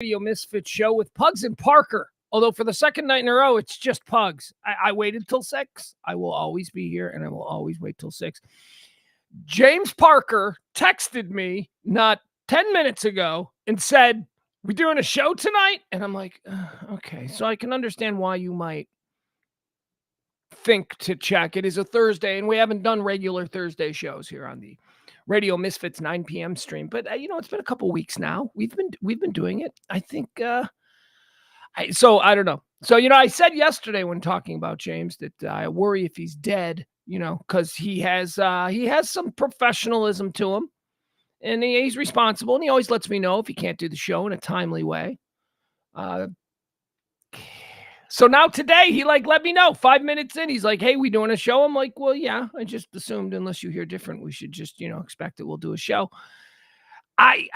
Radio Misfits show with Pugs and Parker. Although for the second night in a row, it's just Pugs. I waited till 6. I will always be here, and I will always wait till 6. James Parker texted me not 10 minutes ago and said, "We doing a show tonight?" And I'm like, okay, so I can understand why you might think to check. It is a Thursday, and we haven't done regular Thursday shows here on the Radio Misfits 9 p.m. stream. But it's been a couple weeks now. We've been doing it. I think. So I don't know. So I said yesterday when talking about James that I worry if he's dead. Because he has some professionalism to him, and he's responsible, and he always lets me know if he can't do the show in a timely way. So now today he let me know 5 minutes in. He's like, "Hey, we doing a show?" I'm like, "Well, yeah. I just assumed unless you hear different, we should just expect that we'll do a show." I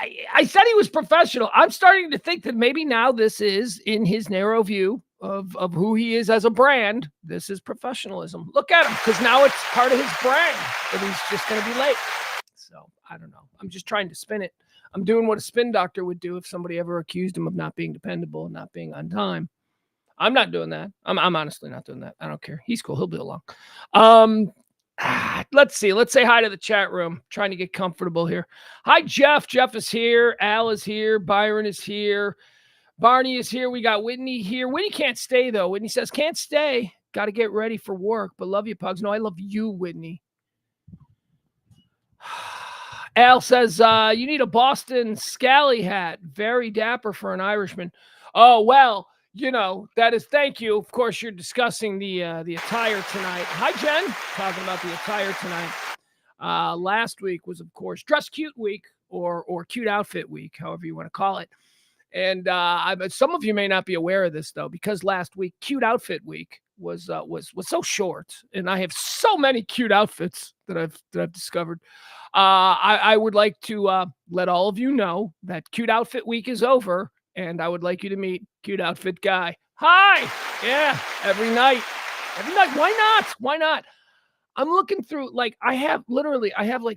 said he was professional. I'm starting to think that maybe now this is, in his narrow view of who he is as a brand, this is professionalism. Look at him, because now it's part of his brand that he's just going to be late. So I don't know. I'm just trying to spin it. I'm doing what a spin doctor would do if somebody ever accused him of not being dependable and not being on time. I'm not doing that. I'm honestly not doing that. I don't care. He's cool. He'll be along. Let's see. Let's say hi to the chat room. Trying to get comfortable here. Hi, Jeff. Jeff is here. Al is here. Byron is here. Barney is here. We got Whitney here. Whitney can't stay, though. Whitney says, "Can't stay. Got to get ready for work, but love you, Pugs." No, I love you, Whitney. Al says, "You need a Boston Scally hat. Very dapper for an Irishman." Oh, well, that is, thank you. Of course, you're discussing the attire tonight. Hi, Jen. Talking about the attire tonight. Last week was, of course, Dress Cute Week or Cute Outfit Week, however you want to call it. And some of you may not be aware of this, though, because last week, Cute Outfit Week was so short, and I have so many cute outfits that I've discovered. I would like to let all of you know that Cute Outfit Week is over, and I would like you to meet Cute Outfit Guy. Hi, yeah, every night. Why not? I'm looking through, I have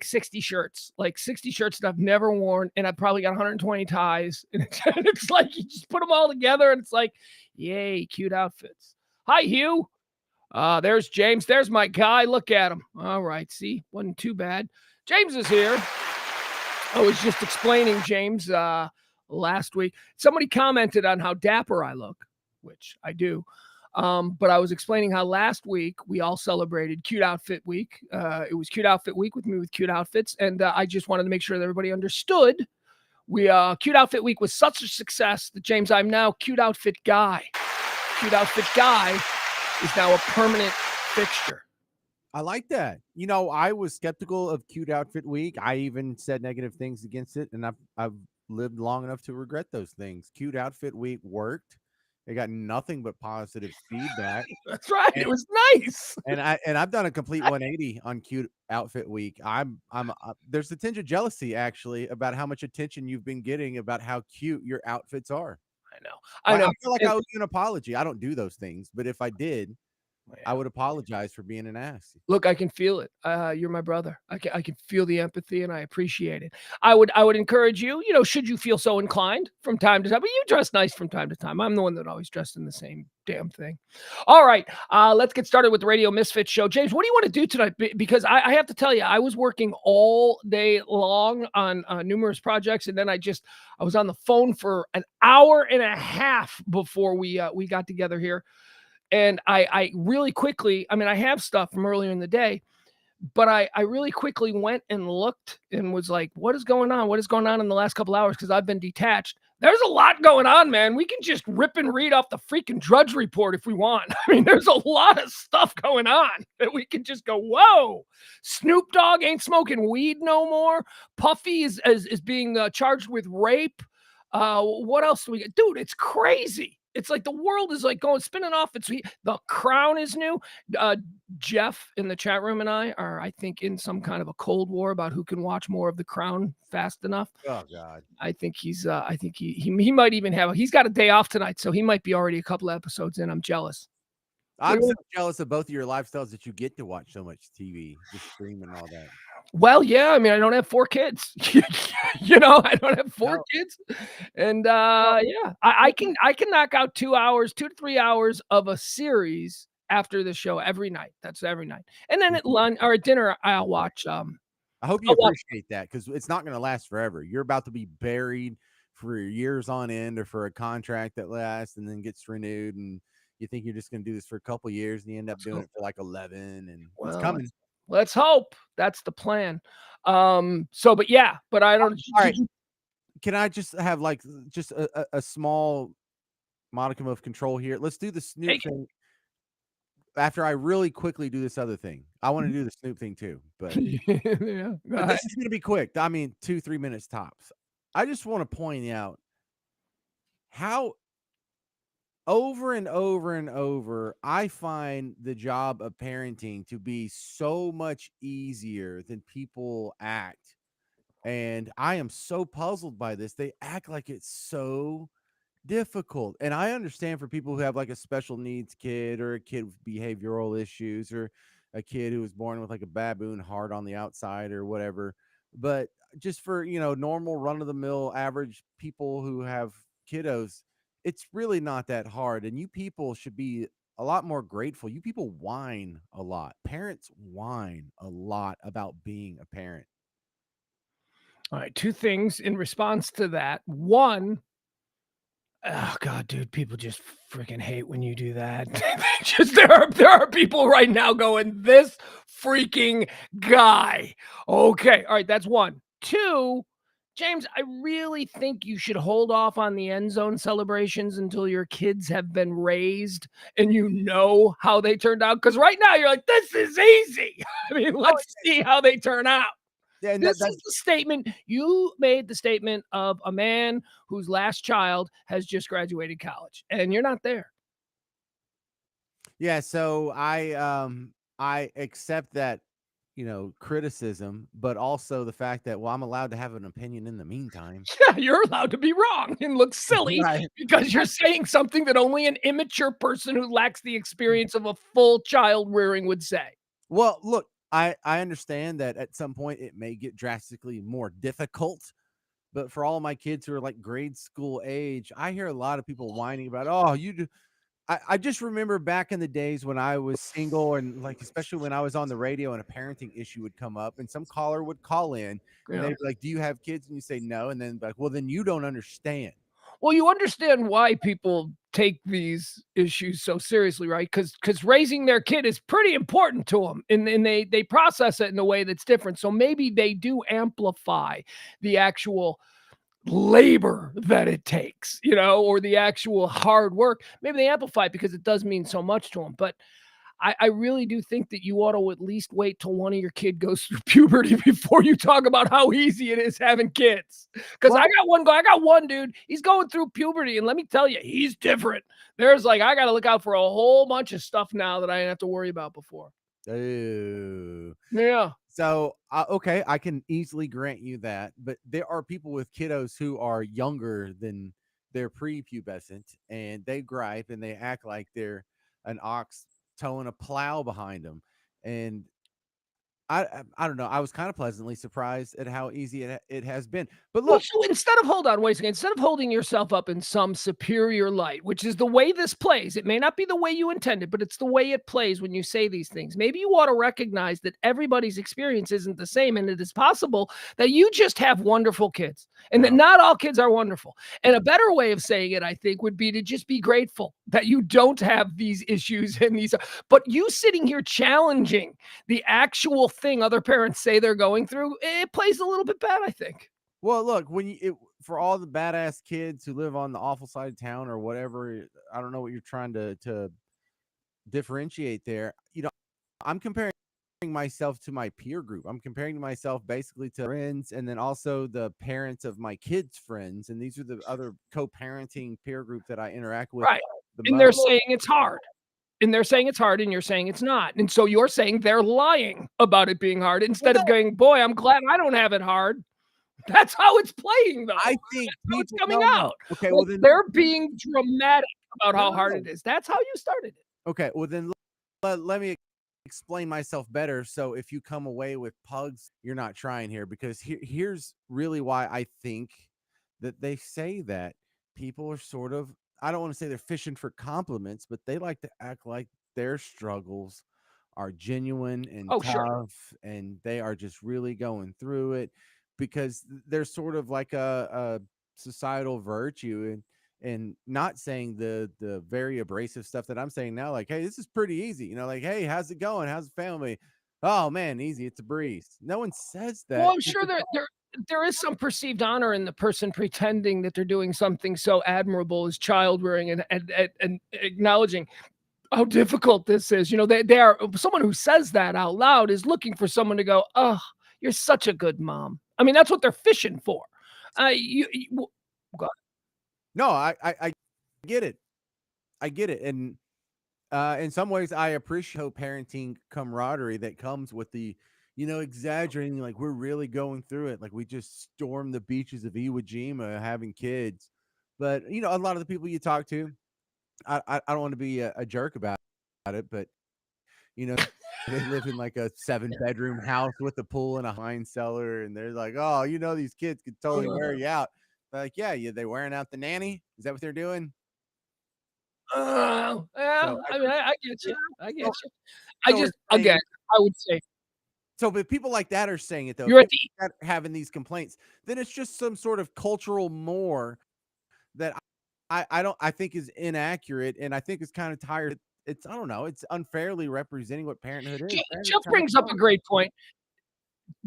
60 shirts, 60 shirts that I've never worn, and I've probably got 120 ties. And it's like you just put them all together, and it's like, yay, cute outfits. Hi, Hugh. There's James. There's my guy. Look at him. All right, see, wasn't too bad. James is here. I was just explaining James last week. Somebody commented on how dapper I look, which I do. But I was explaining how last week we all celebrated Cute Outfit Week. It was Cute Outfit Week with me with cute outfits. And I just wanted to make sure that everybody understood. Cute Outfit Week was such a success that, James, I'm now Cute Outfit Guy. Cute Outfit Guy is now a permanent fixture. I like that. I was skeptical of Cute Outfit Week. I even said negative things against it, and I've lived long enough to regret those things. Cute Outfit Week worked. They got nothing but positive feedback. That's right. It was nice. And I've done a complete 180 on Cute Outfit Week. There's a tinge of jealousy actually about how much attention you've been getting about how cute your outfits are. I know. I feel like I owe you an apology. I don't do those things, but if I did, I would apologize for being an ass. Look, I can feel it. You're my brother. I can feel the empathy, and I appreciate it. I would encourage you, should you feel so inclined from time to time, but you dress nice from time to time. I'm the one that always dressed in the same damn thing. All right, let's get started with the Radio Misfits show. James, what do you want to do tonight? Because I have to tell you, I was working all day long on numerous projects, and then I was on the phone for an hour and a half before we got together here. And I really quickly, I have stuff from earlier in the day, but I really quickly went and looked and was like, what is going on? What is going on in the last couple hours? Because I've been detached. There's a lot going on, man. We can just rip and read off the freaking Drudge Report if we want. There's a lot of stuff going on that we can just go, whoa. Snoop Dogg ain't smoking weed no more. Puffy is being charged with rape. What else do we get? Dude, it's crazy. It's like the world is spinning off. The Crown is new. Jeff in the chat room and I are, I think, in some kind of a cold war about who can watch more of The Crown fast enough. Oh God. I think he might even he's got a day off tonight, so he might be already a couple of episodes in. I'm jealous. I'm so jealous of both of your lifestyles that you get to watch so much TV, just stream and all that. Well, yeah, I mean, I don't have 4 kids. I don't have 4 No, kids, and, well, yeah, I can knock out 2 hours, 2 to 3 hours of a series after the show every night. That's every night, and then at lunch or at dinner, I hope you I'll watch appreciate that because it's not going to last forever. You're about to be buried for years on end or for a contract that lasts and then gets renewed. And you think you're just going to do this for a couple years and you end up doing so it for like 11 and it's well, coming. let's hope. That's the plan. But yeah, but I don't All did right. you Can I just have like just a small modicum of control here? Let's do the Snoop take it? thing after I really quickly do this other thing. I want to do the Snoop thing too, but Yeah, go ahead. this is going to be quick. I mean, 2-3 minutes tops. I just want to point out how over and over and over, I find the job of parenting to be so much easier than people act. And I am so puzzled by this. They act like it's so difficult. And I understand for people who have like a special needs kid or a kid with behavioral issues or a kid who was born with like a baboon heart on the outside or whatever. But just for, normal run of the mill average people who have kiddos, it's really not that hard. And you people should be a lot more grateful. You people whine a lot. Parents whine a lot about being a parent. Alright, 2 things in response to that. 1, oh god, dude, people just freaking hate when you do that. There are people right now going, "This freaking guy." Okay, alright, that's 1. 2, James, I really think you should hold off on the end zone celebrations until your kids have been raised and you know how they turned out. Because right now you're like, "This is easy." I mean, Oh, let's see how they turn out. yeah, and This is that's the statement you made the statement of a man whose last child has just graduated college, and you're not there. Yeah, so I accept that, criticism, but also the fact that, well, I'm allowed to have an opinion in the meantime. Yeah, you're allowed to be wrong and look silly Right. because you're saying something that only an immature person who lacks the experience of a full child rearing would say. Well, look, I understand that at some point it may get drastically more difficult, but for all of my kids who are like grade school age, I hear a lot of people whining about, "Oh, you do." I just remember back in the days when I was single and like especially when I was on the radio and a parenting issue would come up and some caller would call in and Yeah. they'd be like, "Do you have kids?" And you say no, and then be like, "Well, then you don't understand." Well, you understand why people take these issues so seriously, right? Because raising their kid is pretty important to them, and they process it in a way that's different. So maybe they do amplify the actual labor that it takes, or the actual hard work. Maybe they amplify it because it does mean so much to them. But I really do think that you ought to at least wait till one of your kid goes through puberty before you talk about how easy it is having kids. Because Well, I got one dude, he's going through puberty, and let me tell you, he's different. There's like, I got to look out for a whole bunch of stuff now that I didn't have to worry about before. ooh. Yeah. So, okay, I can easily grant you that, but there are people with kiddos who are younger than they're prepubescent, and they gripe and they act like they're an ox towing a plow behind them. And I don't know. I was kind of pleasantly surprised at how easy it has been. But Well, look, so instead of hold on, wait a second. Instead of holding yourself up in some superior light, which is the way this plays, it may not be the way you intended, but it's the way it plays when you say these things. Maybe you ought to recognize that everybody's experience isn't the same, and it is possible that you just have wonderful kids, and that oh, not all kids are wonderful. And a better way of saying it, I think, would be to just be grateful that you don't have these issues and these. But you sitting here challenging the actual thing other parents say they're going through, it plays a little bit bad, I think. well, look, for all the badass kids who live on the awful side of town or whatever, I don't know what you're trying to differentiate there. I'm comparing myself to my peer group. I'm comparing myself basically to friends and then also the parents of my kids' friends. And these are the other co-parenting peer group that I interact with Right. the And they're most. saying it's hard. And they're saying it's hard, and you're saying it's not. And so you're saying they're lying about it being hard Well, instead no, of going, "Boy, I'm glad I don't have it hard." That's how it's playing, though. I think That's how it's people coming no, no. out. Okay, well Like, then they're being dramatic about no, how no, hard no. it is. That's how you started it. Okay, well then let me explain myself better. So if you come away with Pugs, you're not trying here, because here's really why I think that they say that people are sort of, I don't want to say they're fishing for compliments, but they like to act like their struggles are genuine and Oh, sure. tough, and they are just really going through it, because they're sort of like a societal virtue. And not saying the very abrasive stuff that I'm saying now, like, hey, this is pretty easy, like, hey, how's it going, how's the family? Oh man, easy, it's a breeze. No one says Well, that. I'm sure there is some perceived honor in the person pretending that they're doing something so admirable as child rearing, and acknowledging how difficult this is. They are someone who says that out loud is looking for someone to go, "Oh, you're such a good mom." I mean, that's what they're fishing for. You go No, I get it. I get it. And in some ways, I appreciate parenting camaraderie that comes with the, exaggerating, like we're really going through it, like we just stormed the beaches of Iwo Jima having kids. But a lot of the people you talk to, I don't want to be a jerk about it, but you know, they live in like a 7-bedroom house with a pool and a wine cellar, and they're like, oh, these kids could totally wear you out. Like, yeah, they wearing out the nanny. Is that what they're doing? Yeah, So I mean, I get you. I get so you. I so are just again, saying I would say so, but people like that are saying it though. you're at People the like that are having these complaints, then it's just some sort of cultural more that I think is inaccurate, and I think it's kind of tired. It's, I don't know, it's unfairly representing what parenthood is. Parenthood's Jeff kind of brings up fun. a great point.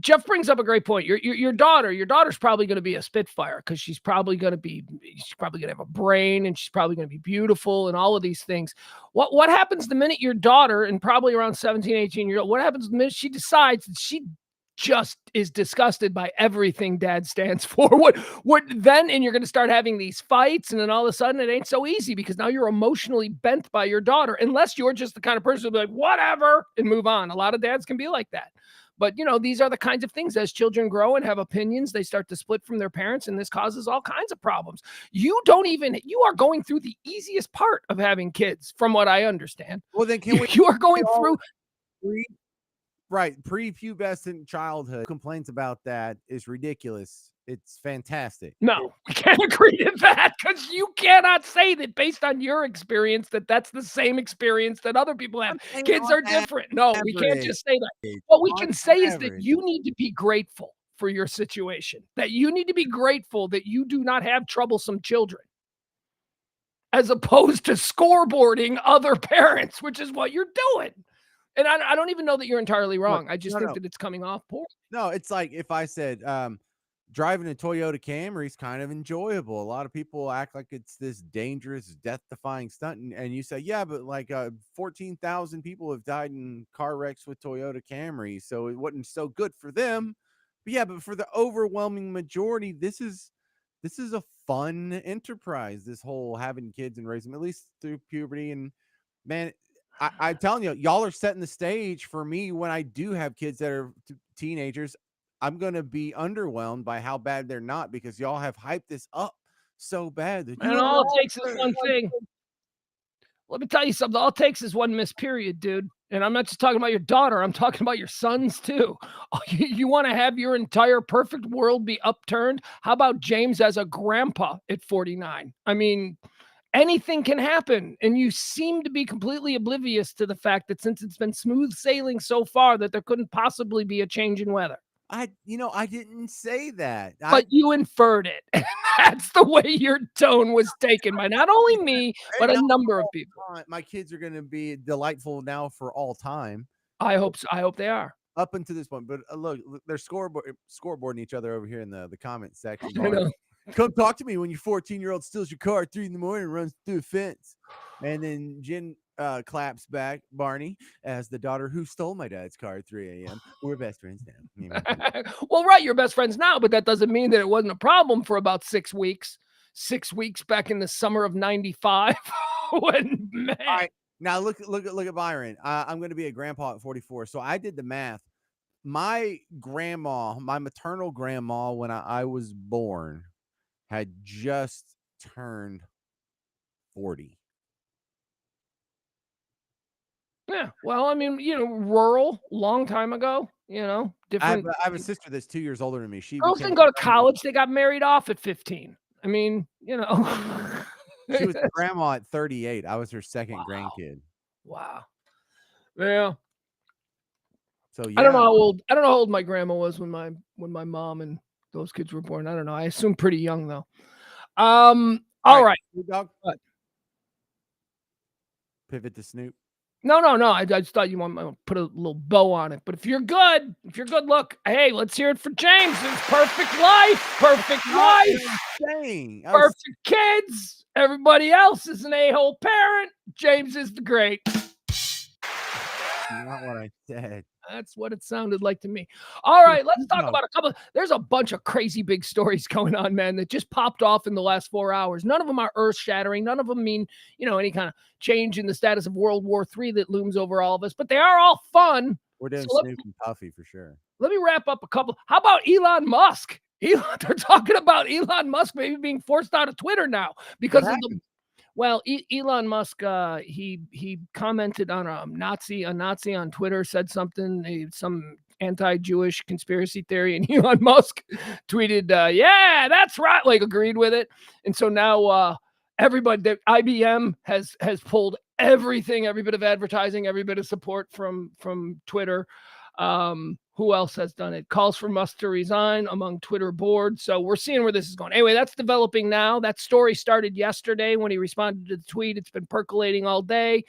Jeff brings up a great point. Your daughter's probably going to be a spitfire because she's probably going to have a brain, and she's probably going to be beautiful and all of these things. What happens the minute your daughter, and probably around 17, 18 years old, what happens the minute she decides that she just is disgusted by everything dad stands for? What then? And you're going to start having these fights, and then all of a sudden it ain't so easy because now you're emotionally bent by your daughter, unless you're just the kind of person who'll be like, whatever, and move on. A lot of dads can be like that. But these are the kinds of things, as children grow and have opinions, they start to split from their parents, and this causes all kinds of problems. You are going through the easiest part of having kids, from what I understand. Well, then can You, we you are going all through agree? Right, prepubescent childhood. Complaints about that is ridiculous. It's fantastic. no, we can't agree to that because you cannot say that based on your experience that that's the same experience that other people have. I'm saying Kids are different. No, we can't average. just say that. What we On can say is that average. you need to be grateful for your situation, that you need to be grateful that you do not have troublesome children, as opposed to scoreboarding other parents, which is what you're doing. And I don't even know that you're entirely Look, wrong. I just no, think no. that it's coming off poor. No, it's like if I said, driving a Toyota Camry is kind of enjoyable. A lot of people act like it's this dangerous, death-defying stunt, and you say, yeah, but like 14,000 people have died in car wrecks with Toyota Camry, so it wasn't so good for them. But yeah, but for the overwhelming majority, this is a fun enterprise. This whole having kids and raising them, at least through puberty, and man, I'm telling you, y'all are setting the stage for me when I do have kids that are teenagers. I'm gonna be underwhelmed by how bad they're not, because y'all have hyped this up so bad that And all it takes is one thing. Let me tell you something. All it takes is one missed period, dude. And I'm not just talking about your daughter. I'm talking about your sons too. You want to have your entire perfect world be upturned? How about James as a grandpa at 49? I mean, anything can happen. And you seem to be completely oblivious to the fact that since it's been smooth sailing so far, that there couldn't possibly be a change in weather. I didn't say that. But you inferred it. And that's the way your tone was taken by not only me, but And a not number of people. my kids are gonna be delightful now for all time. I hope so. I hope they are. Up until this point, but look, they're scoreboarding each other over here in the comment section. I Going, know. come talk to me when your 14-year-old steals your car at 3 in the morning and runs through a fence. And then Jen claps back Barney as the daughter who stole my dad's car at 3 a.m. We're best friends now. Well, right, you're best friends now, but that doesn't mean that it wasn't a problem for about 6 weeks. 6 weeks back in the summer of '95 when, All man. right. Now look at Byron. I'm going to be a grandpa at 44. So I did the math. My grandma, my maternal grandma, when I was born, had just turned 40. Yeah. Well, I mean, rural, long time ago. Different. I have a sister that's 2 years older than me. She Girls became didn't a go to grandma. college. They got married off at 15. I mean, She was a grandma at 38. I was her second Wow. grandkid. Wow. Yeah. So I don't know yeah. how old. I don't know how old my grandma was when my mom and those kids were born. I don't know. I assume pretty young though. All All right, right. Snoop Dogg. What? Pivot to Snoop. No. I just thought you want to put a little bow on it. But if you're good, look. Hey, let's hear it for James. It's perfect life. Perfect Not what I wife. was saying. Perfect kids. Everybody else is an a-hole parent. James is the great. Not what I said. That's what it sounded like to me. All right, let's Snoop talk Dogg. about a couple. There's a bunch of crazy big stories going on, man, that just popped off in the last 4 hours. None of them are earth-shattering. None of them mean, any kind of change in the status of World War III that looms over all of us, but they are all fun. We're doing So Snoop and Puffy for sure. let me wrap up a couple. How about Elon Musk? They're talking about Elon Musk maybe being forced out of Twitter now because What of the happened? well, Elon Musk, he commented on a Nazi on Twitter, said something, some anti-Jewish conspiracy theory, and Elon Musk tweeted, "Yeah, that's right," like agreed with it, and so now everybody, IBM has pulled everything, every bit of advertising, every bit of support from Twitter. Who else has done it? Calls for Musk to resign among Twitter board. So we're seeing where this is going. Anyway, that's developing now. That story started yesterday when he responded to the tweet. It's been percolating all day.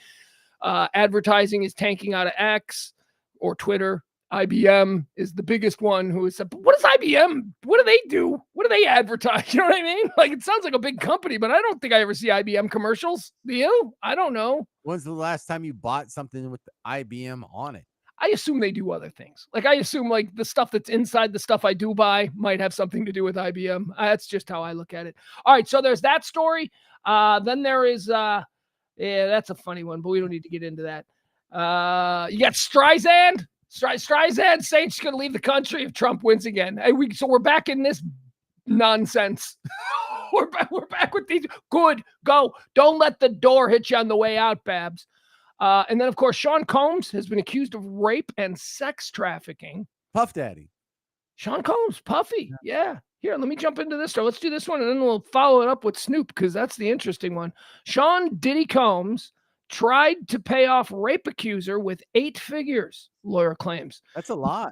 Advertising is tanking out of X or Twitter. IBM is the biggest one who has said, but what is IBM? What do they do? What do they advertise? You know what I mean? Like, it sounds like a big company, but I don't think I ever see IBM commercials. Do you? I don't know. When's the last time you bought something with the IBM on it? I assume they do other things. Like, I assume like the stuff that's inside the stuff I do buy might have something to do with IBM. That's just how I look at it. All right, so there's that story. Then there is yeah, that's a funny one, but we don't need to get into that. You got Streisand. Streisand saying she's going to leave the country if Trump wins again. Hey, so we're back in this nonsense. we're back with these. Good, go. Don't let the door hit you on the way out, Babs. And then, of course, Sean Combs has been accused of rape and sex trafficking. Puff Daddy. Sean Combs, Puffy. Yeah. Here, let me jump into this. So let's do this one, and then we'll follow it up with Snoop, because that's the interesting one. Sean Diddy Combs tried to pay off rape accuser with 8 figures, lawyer claims. That's a lot.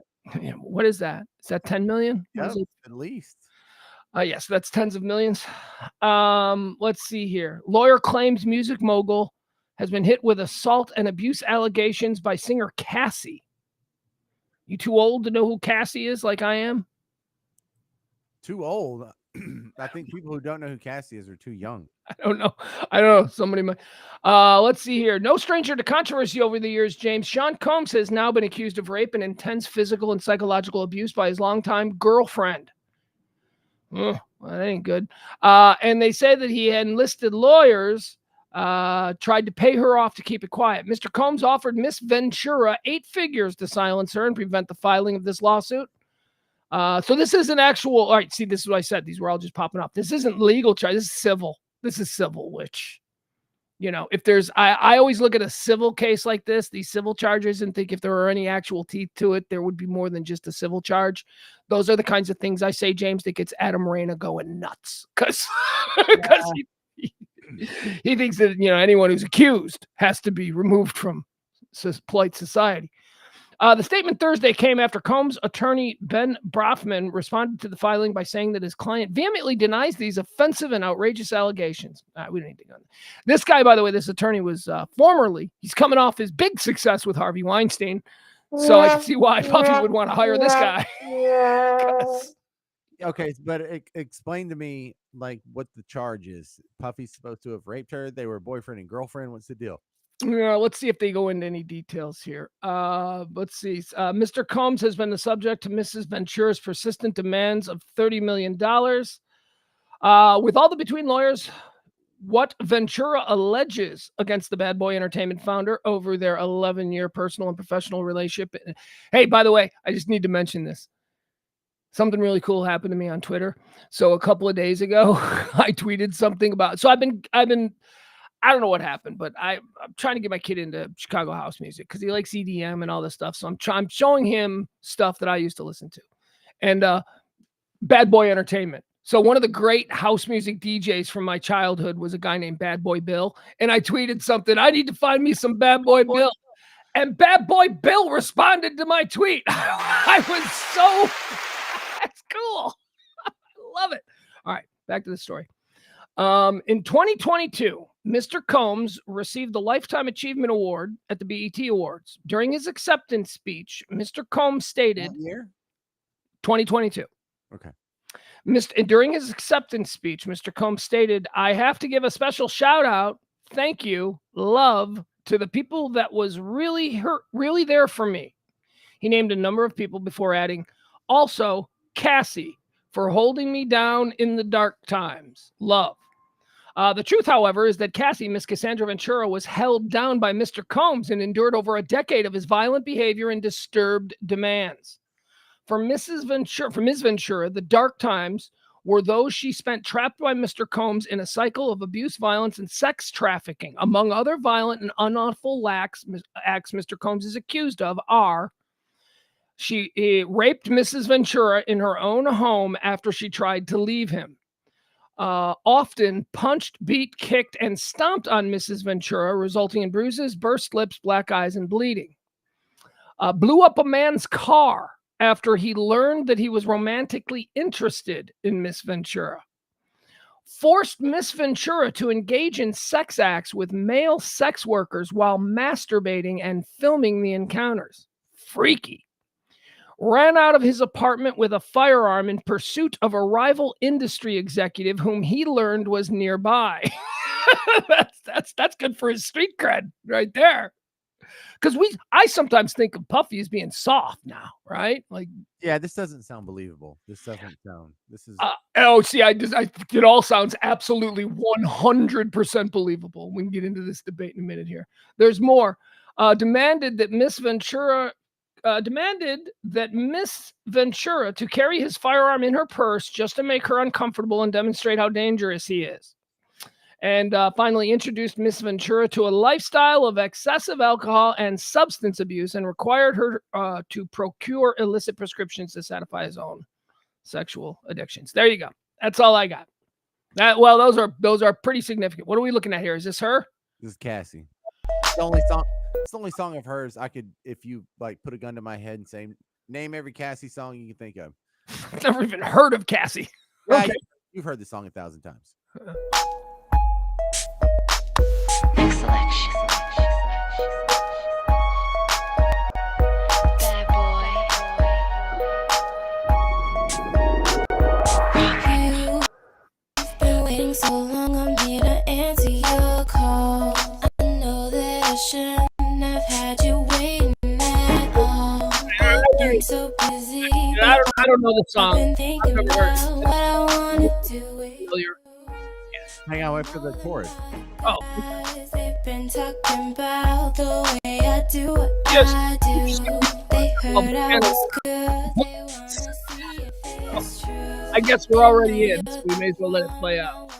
What is that? Is that 10 million? Yep, at least. Yes, that's tens of millions. Let's see here. Lawyer claims music mogul has been hit with assault and abuse allegations by singer Cassie. You too old to know who Cassie is like I am? Too old. I think people who don't know who Cassie is are too young. I don't know. Somebody might. Let's see here. No stranger to controversy over the years, James. Sean Combs has now been accused of rape and intense physical and psychological abuse by his longtime girlfriend. Well, that ain't good. And they say that he had enlisted lawyers, tried to pay her off to keep it quiet. Mr. Combs offered Miss Ventura 8 figures to silence her and prevent the filing of this lawsuit. So this is an actual. All right, see, this is what I said. These were all just popping up. This isn't legal charge. This is civil. Which, if there's, I always look at a civil case like this, these civil charges, and think if there were any actual teeth to it, there would be more than just a civil charge. Those are the kinds of things I say, James, that gets Adam Reyna going nuts, because he thinks that, anyone who's accused has to be removed from polite society. The statement Thursday came after Combs' attorney, Ben Brafman, responded to the filing by saying that his client vehemently denies these offensive and outrageous allegations. We don't need to go on. This guy, by the way, this attorney was he's coming off his big success with Harvey Weinstein. So I can see why Puffy would want to hire this guy. Okay, but explain to me, like, what the charge is. Puffy's supposed to have raped her. They were boyfriend and girlfriend. What's the deal? Yeah, let's see if they go into any details here. Let's see. Mr. Combs has been the subject to Mrs. Ventura's persistent demands of $30 million. With all the between lawyers, what Ventura alleges against the Bad Boy Entertainment founder over their 11-year personal and professional relationship. Hey, by the way, I just need to mention this. Something really cool happened to me on Twitter. So a couple of days ago, I tweeted something about. So I've been I don't know what happened, but I'm trying to get my kid into Chicago house music because he likes EDM and all this stuff. So I'm showing him stuff that I used to listen to, and Bad Boy Entertainment. So one of the great house music DJs from my childhood was a guy named Bad Boy Bill, and I tweeted something. I need to find me some Bad Boy Bill, and Bad Boy Bill responded to my tweet. I was so that's cool. I love it. All right, back to the story. In 2022, Mr. Combs received the Lifetime Achievement Award at the BET Awards. During his acceptance speech, Mr. Combs stated, What year? 2022. Okay. During his acceptance speech, Mr. Combs stated, I have to give a special shout out, thank you, love to the people that was really there for me. He named a number of people before adding, also Cassie for holding me down in the dark times. Love. The truth, however, is that Cassie, Miss Cassandra Ventura, was held down by Mr. Combs and endured over a decade of his violent behavior and disturbed demands. For Ms. Ventura, the dark times were those she spent trapped by Mr. Combs in a cycle of abuse, violence, and sex trafficking. Among other violent and unlawful acts Mr. Combs is accused of are she raped Mrs. Ventura in her own home after she tried to leave him. Often punched, beat, kicked, and stomped on Mrs. Ventura, resulting in bruises, burst lips, black eyes, and bleeding. Blew up a man's car after he learned that he was romantically interested in Miss Ventura. Forced Miss Ventura to engage in sex acts with male sex workers while masturbating and filming the encounters. Freaky. Ran out of his apartment with a firearm in pursuit of a rival industry executive whom he learned was nearby. that's good for his street cred right there. Because I sometimes think of Puffy as being soft now, right? Like, yeah, this doesn't sound believable. This is. It all sounds absolutely 100% believable. We can get into this debate in a minute here. There's more. Demanded that Miss Ventura to carry his firearm in her purse just to make her uncomfortable and demonstrate how dangerous he is. And finally introduced Miss Ventura to a lifestyle of excessive alcohol and substance abuse and required her to procure illicit prescriptions to satisfy his own sexual addictions. There you go. That's all I got. Those are pretty significant. What are we looking at here? Is this her? This is Cassie. It's the only song of hers I could, if you like, put a gun to my head and say, name every Cassie song you can think of. I've never even heard of Cassie. Yeah, okay. You've heard the song 1,000 times. Next selection. Bad boy. You've been waiting so long, I'm here to answer your call. I know that I shouldn't have had you waiting at all. I've been so busy. I don't know the song. I've been thinking about what I want to do with you. Hang on, wait for the chorus. Oh. They've been talking about the way I do what I do. They heard I was good. They wanna see if it's true. I guess we're already in, so we may as well let it play out.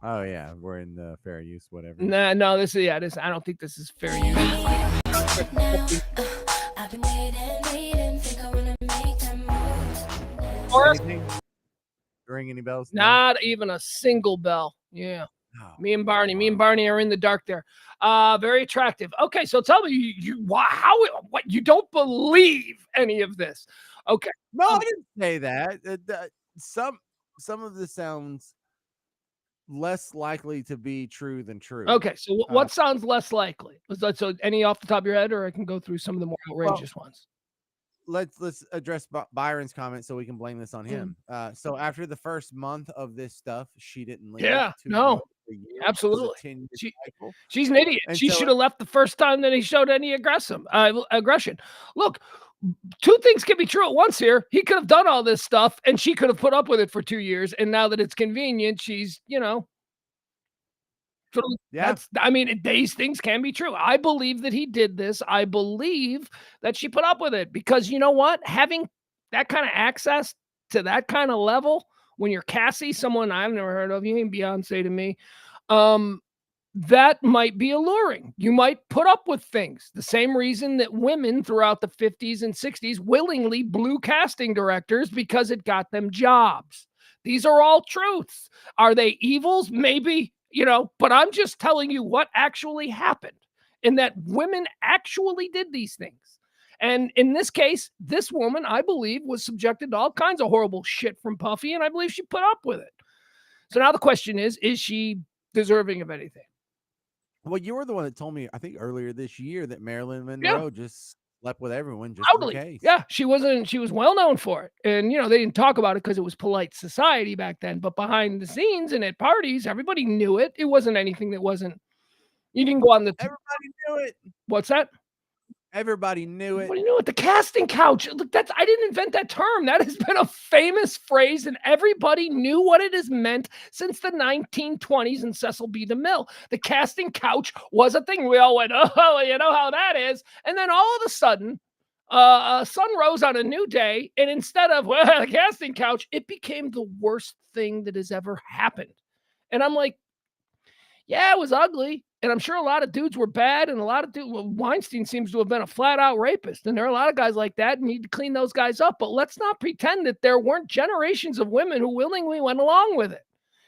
Oh yeah, we're in the fair use, whatever. No, this. I don't think this is fair use. I've been waiting, think I wanna make that move. Anything? Ring any bells? Not even a single bell. Yeah. Oh, Me and Barney are in the dark there. Very attractive. Okay, so tell me, what you don't believe any of this? Okay. No, I didn't say that. Some of this sounds less likely to be true than true. Okay, so what sounds less likely? So any off the top of your head, or I can go through some of the more outrageous ones. Let's address Byron's comment so we can blame this on him. So after the first month of this stuff, she didn't leave. Yeah, no, absolutely. She's an idiot. And she should have left the first time that he showed any aggression. Look, two things can be true at once here. He could have done all this stuff, and she could have put up with it for 2 years. And now that it's convenient, she's, Yeah. These things can be true. I believe that he did this. I believe that she put up with it because you know what? Having that kind of access to that kind of level when you're Cassie, someone I've never heard of, you ain't Beyonce to me. um, that might be alluring. You might put up with things. The same reason that women throughout the 50s and 60s willingly blew casting directors because it got them jobs. These are all truths. Are they evils? Maybe, but I'm just telling you what actually happened and that women actually did these things. And in this case, this woman, I believe, was subjected to all kinds of horrible shit from Puffy, and I believe she put up with it. So now the question is she deserving of anything? Well, you were the one that told me, I think earlier this year, that Marilyn Yeah, Monroe just slept with everyone just in totally. case. Yeah, she was well known for it. And they didn't talk about it because it was polite society back then. But behind the scenes and at parties, everybody knew it. It wasn't anything that wasn't. You didn't go on the. Everybody knew it. What's that? Everybody knew it. What do you know? The casting couch. Look, I didn't invent that term. That has been a famous phrase, and everybody knew what it has meant since the 1920s in Cecil B. DeMille. The casting couch was a thing. We all went, oh, you know how that is. And then all of a sudden, sun rose on a new day, and instead of the casting couch, it became the worst thing that has ever happened. And I'm like, yeah, it was ugly. And I'm sure a lot of dudes were bad, and a lot of Weinstein seems to have been a flat out rapist. And there are a lot of guys like that, and need to clean those guys up. But let's not pretend that there weren't generations of women who willingly went along with it.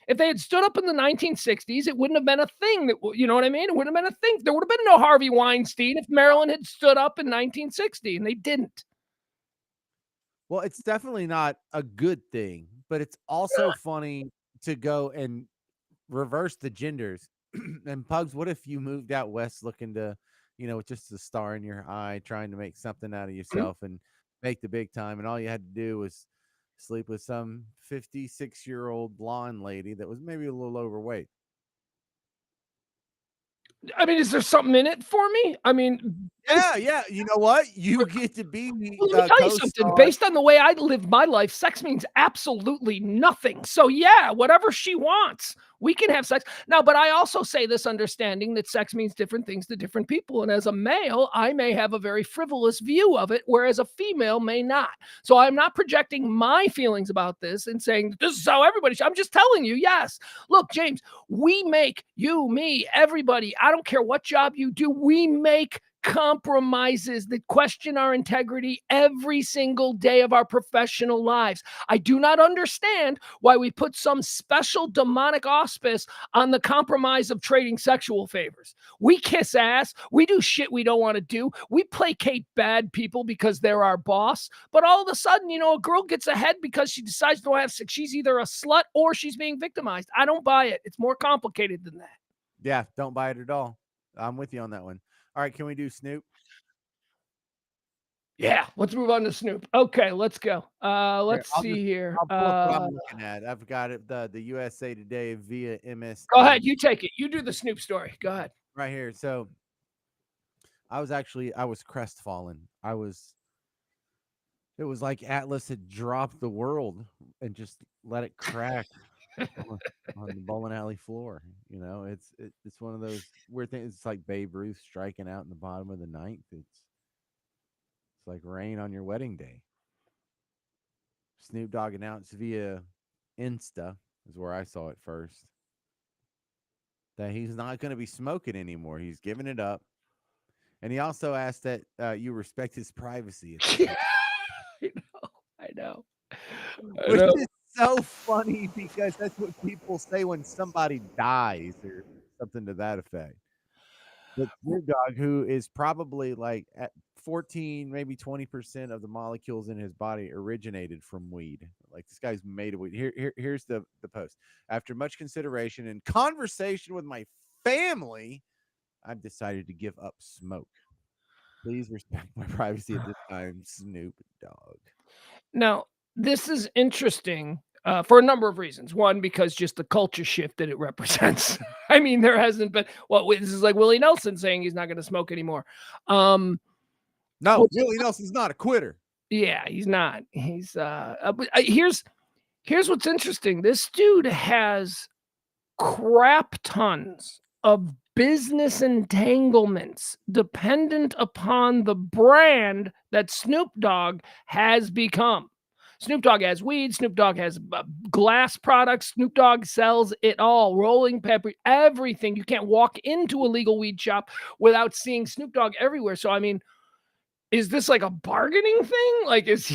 If they had stood up in the 1960s, it wouldn't have been a thing. That, you know what I mean? It wouldn't have been a thing. There would have been no Harvey Weinstein if Marilyn had stood up in 1960, and they didn't. Well, it's definitely not a good thing, but it's also funny to go and reverse the genders. And Pugs, what if you moved out west looking to, with just a star in your eye, trying to make something out of yourself and make the big time, and all you had to do was sleep with some 56-year-old blonde lady that was maybe a little overweight? I mean, is there something in it for me? I mean, Yeah. You know what? You get to be well, let me tell you something. Based on the way I live my life, sex means absolutely nothing. So yeah, whatever she wants, we can have sex. Now, but I also say this understanding that sex means different things to different people. And as a male, I may have a very frivolous view of it, whereas a female may not. So I'm not projecting my feelings about this and saying this is how everybody should. I'm just telling you, yes. Look, James, we make you, me, everybody. I don't care what job you do. We make compromises that question our integrity every single day of our professional lives. I do not understand why we put some special demonic auspice on the compromise of trading sexual favors. We kiss ass. We do shit we don't want to do. We placate bad people because they're our boss. But all of a sudden, a girl gets ahead because she decides to have sex. She's either a slut or she's being victimized. I don't buy it. It's more complicated than that. Yeah, don't buy it at all. I'm with you on that one. All right, can we do Snoop? Yeah, let's move on to Snoop. Okay, let's go. Let's see here. I'll pull up what I'm looking at. I've got it, the USA Today via MS. Go ahead, you take it. You do the Snoop story. Go ahead. Right here. So I was crestfallen. It was like Atlas had dropped the world and just let it crack on the bowling alley floor. It's one of those weird things. It's like Babe Ruth striking out in the bottom of the ninth. It's like rain on your wedding day. Snoop Dogg announced via Insta, is where I saw it first, that he's not going to be smoking anymore. He's giving it up. And he also asked that you respect his privacy. I know. Which is so funny because that's what people say when somebody dies or something to that effect. But Snoop Dogg, who is probably like at 14, maybe 20% of the molecules in his body originated from weed. Like this guy's made of weed. Here's the post. After much consideration and conversation with my family, I've decided to give up smoke. Please respect my privacy at this time, Snoop Dogg. Now, this is interesting for a number of reasons. One, because just the culture shift that it represents. I mean, there hasn't been. This is like Willie Nelson saying he's not going to smoke anymore. No, Willie Nelson's not a quitter. Yeah, he's not. He's here's what's interesting. This dude has crap tons of business entanglements dependent upon the brand that Snoop Dogg has become. Snoop Dogg has weed. Snoop Dogg has glass products. Snoop Dogg sells it all. Rolling pepper, everything. You can't walk into a legal weed shop without seeing Snoop Dogg everywhere. So, I mean, is this like a bargaining thing? Like, is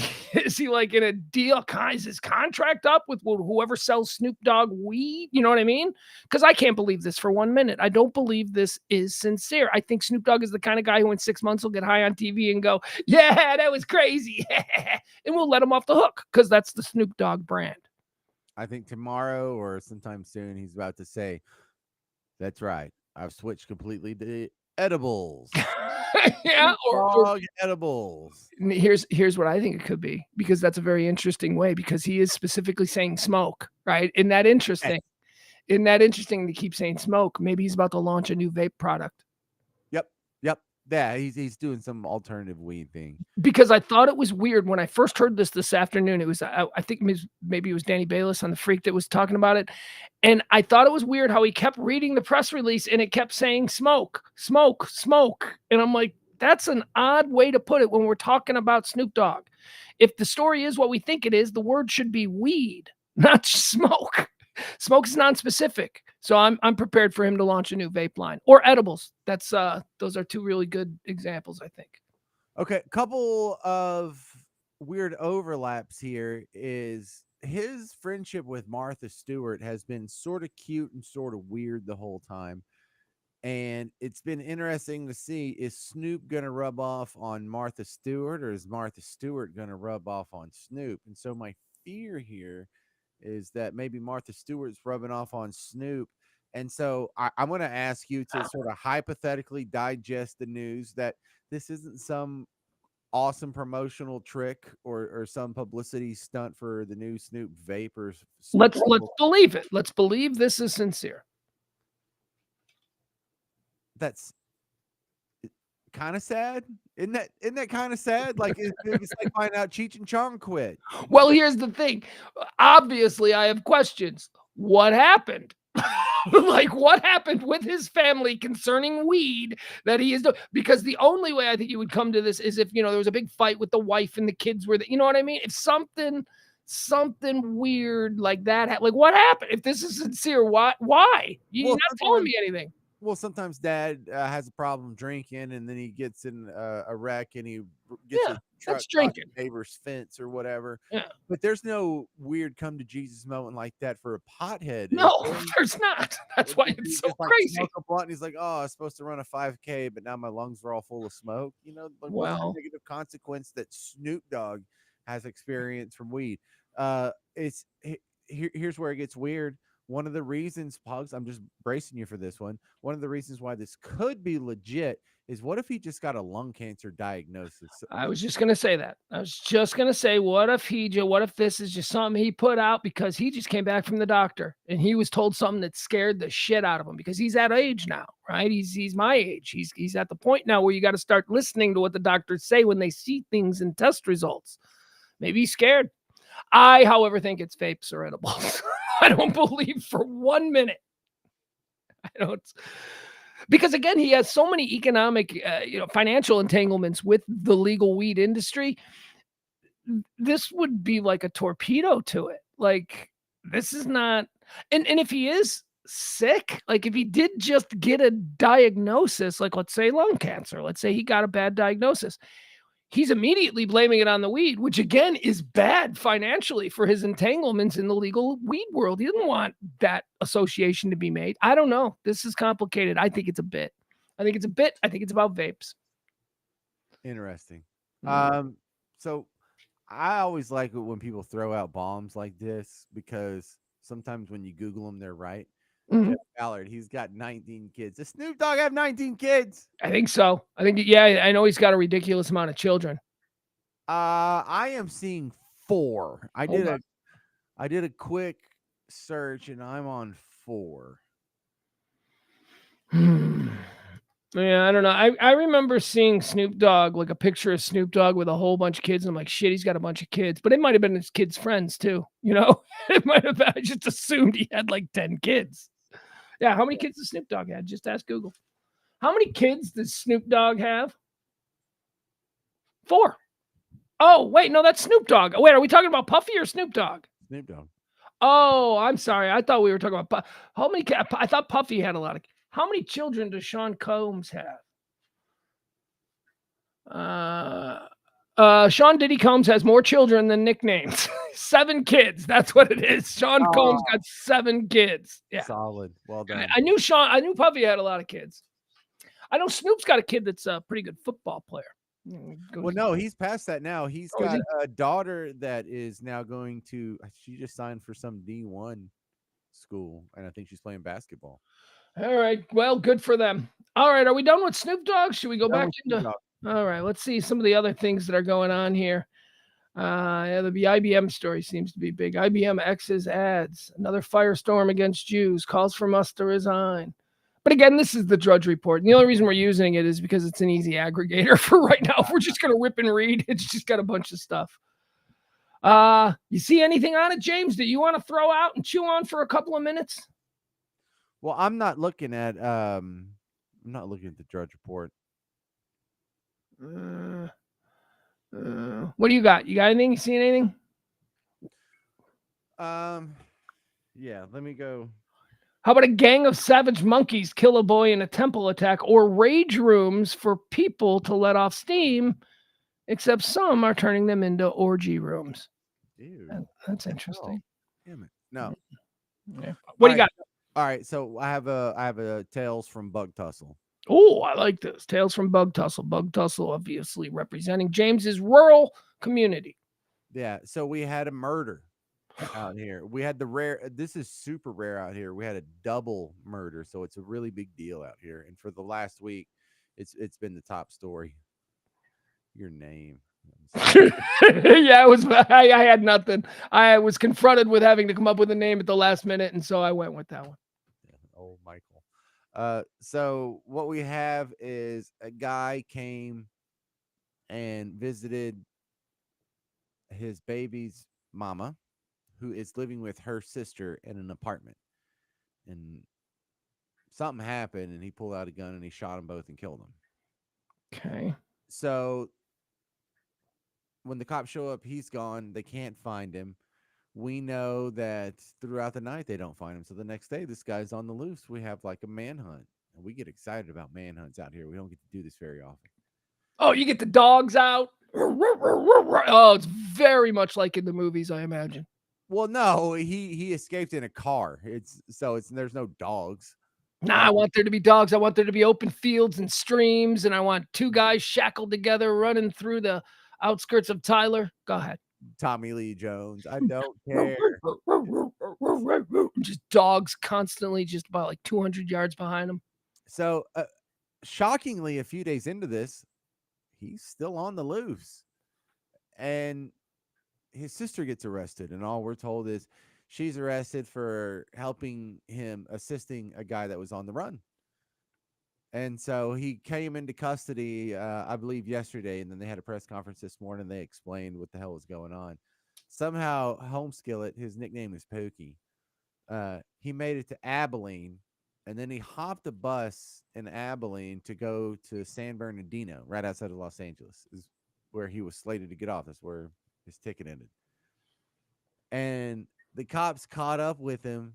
he like in a deal? Is his contract up with whoever sells Snoop Dogg weed? You know what I mean? Because I can't believe this for 1 minute. I don't believe this is sincere. I think Snoop Dogg is the kind of guy who in 6 months will get high on TV and go, "Yeah, that was crazy," and we'll let him off the hook because that's the Snoop Dogg brand. I think tomorrow or sometime soon he's about to say, "That's right. I've switched completely to edibles." Yeah, Dog edibles. here's what I think it could be, because that's a very interesting way, because he is specifically saying smoke, right? Isn't that interesting? Isn't that interesting to keep saying smoke? Maybe he's about to launch a new vape product. Yep. Yeah, he's doing some alternative weed thing. Because I thought it was weird when I first heard this afternoon. It was I think maybe it was Danny Bayless on The Freak that was talking about it, and I thought it was weird how he kept reading the press release and it kept saying smoke, smoke, smoke, and I'm like, that's an odd way to put it when we're talking about Snoop Dogg. If the story is what we think it is, the word should be weed, not smoke. Smoke is non-specific. So I'm prepared for him to launch a new vape line or edibles. That's those are two really good examples, I think. Okay, couple of weird overlaps here is his friendship with Martha Stewart has been sort of cute and sort of weird the whole time. And it's been interesting to see, is Snoop going to rub off on Martha Stewart, or is Martha Stewart going to rub off on Snoop? And so my fear here is that maybe Martha Stewart's rubbing off on Snoop. And so I'm going to ask you to sort of hypothetically digest the news that this isn't some awesome promotional trick or some publicity stunt for the new Snoop vapors. Let's believe it. Let's believe this is sincere. That's kind of sad. Isn't that kind of sad? Like it's like finding out Cheech and Chong quit. Well, here's the thing. Obviously, I have questions. What happened? Like, what happened with his family concerning weed that he is doing? Because the only way I think you would come to this is if, there was a big fight with the wife and the kids were, you know what I mean? If something weird like that, like what happened? If this is sincere, why? You're not telling me anything. Well, sometimes dad has a problem drinking, and then he gets in a wreck, and he gets his truck drinking neighbor's fence or whatever. Yeah. But there's no weird come to Jesus moment like that for a pothead. No, there's not. That's why it's so crazy. Smoke a blunt, and he's like, "Oh, I was supposed to run a 5K, but now my lungs are all full of smoke." What's the negative consequence that Snoop Dogg has experienced from weed? Here's where it gets weird. One of the reasons, Pugs, I'm just bracing you for this one. One of the reasons why this could be legit is, what if he just got a lung cancer diagnosis? I was just going to say that. I was just going to say, what if this is just something he put out because he just came back from the doctor and he was told something that scared the shit out of him, because he's that age now, right? He's my age. He's at the point now where you got to start listening to what the doctors say when they see things in test results. Maybe he's scared. I, however, think it's vapes or edibles. I don't believe for 1 minute. I don't, because again, he has so many economic, financial entanglements with the legal weed industry. This would be like a torpedo to it. Like, this is not, and if he is sick, like if he did just get a diagnosis, like let's say lung cancer, let's say he got a bad diagnosis, he's immediately blaming it on the weed, which again is bad financially for his entanglements in the legal weed world. He didn't want that association to be made. I don't know. This is complicated. I think it's a bit. I think it's about vapes. Interesting. So I always like it when people throw out bombs like this, because sometimes when you Google them, they're right. Mm-hmm. Jeff Ballard, he's got 19 kids. Does Snoop Dogg have 19 kids? I think so. I know he's got a ridiculous amount of children. I am seeing 4. I did a quick search and I'm on 4. Yeah, I don't know. I remember seeing Snoop Dogg, like a picture of Snoop Dogg with a whole bunch of kids. And I'm like, shit, he's got a bunch of kids. But it might have been his kids' friends too. It might have been, I just assumed he had like 10 kids. Yeah, how many kids does Snoop Dogg have? Just ask Google. How many kids does Snoop Dogg have? 4. Oh, wait, no, that's Snoop Dogg. Wait, are we talking about Puffy or Snoop Dogg? Snoop Dogg. Oh, I'm sorry. I thought we were talking about how many. I thought Puffy had a lot of. How many children does Sean Combs have? Sean Diddy Combs has more children than nicknames. 7 kids. That's what it is. Sean Combs got 7 kids. Yeah, Solid. Well done. I knew Sean. I knew Puffy had a lot of kids. I know Snoop's got a kid that's a pretty good football player. Well, no, he's past that now. He's Oh, is got he? a daughter that is now going to. She just signed for some D1 school, and I think she's playing basketball. All right. Well, good for them. All right. Are we done with Snoop Dogg? Should we go Done back with Snoop into? Dogg. All right. Let's see some of the other things that are going on here. Yeah, the IBM story seems to be big. IBM X's ads. Another firestorm against Jews. Calls for us to resign. But again, this is the Drudge Report. And the only reason we're using it is because it's an easy aggregator for right now. If we're just going to rip and read, it's just got a bunch of stuff. You see anything on it, James, that you want to throw out and chew on for a couple of minutes? Well, I'm not looking at the Drudge Report. What do you got? You got anything? You see anything? Yeah, let me go. How about a gang of savage monkeys kill a boy in a temple attack, or rage rooms for people to let off steam, except some are turning them into orgy rooms. Ew. That's interesting. Damn it. No. Yeah. What do you got? All right, so I have a Tales from Bug Tussle. Oh, I like this. Tales from Bug Tussle. Bug Tussle obviously representing James's rural community. Yeah, so we had a murder out here. We had this is super rare out here. We had a double murder, so it's a really big deal out here. And for the last week, it's been the top story. Your name. Yeah, it was. I had nothing. I was confronted with having to come up with a name at the last minute, and so I went with that one. Yeah, old Michael. So what we have is a guy came and visited his baby's mama, who is living with her sister in an apartment, and something happened, and he pulled out a gun and he shot them both and killed them. Okay. So when the cops show up, he's gone. They can't find him. We know that throughout the night they don't find him. So the next day, this guy's on the loose. We have like a manhunt, and we get excited about manhunts out here. We don't get to do this very often. Oh, you get the dogs out. Oh, it's very much like in the movies, I imagine. Well, no, he escaped in a car. There's no dogs. Nah, I want there to be dogs. I want there to be open fields and streams, and I want 2 guys shackled together running through the outskirts of Tyler. Go ahead. Tommy Lee Jones. I don't care. Just dogs constantly just about like 200 yards behind them. So, shockingly, a few days into this, he's still on the loose. And his sister gets arrested, and all we're told is she's arrested for helping him, assisting a guy that was on the run. And so he came into custody, I believe, yesterday, and then they had a press conference this morning. They explained what the hell was going on. Somehow, Home Skillet, his nickname is Pookie, he made it to Abilene, and then he hopped a bus in Abilene to go to San Bernardino, right outside of Los Angeles, is where he was slated to get off. That's where his ticket ended. And the cops caught up with him,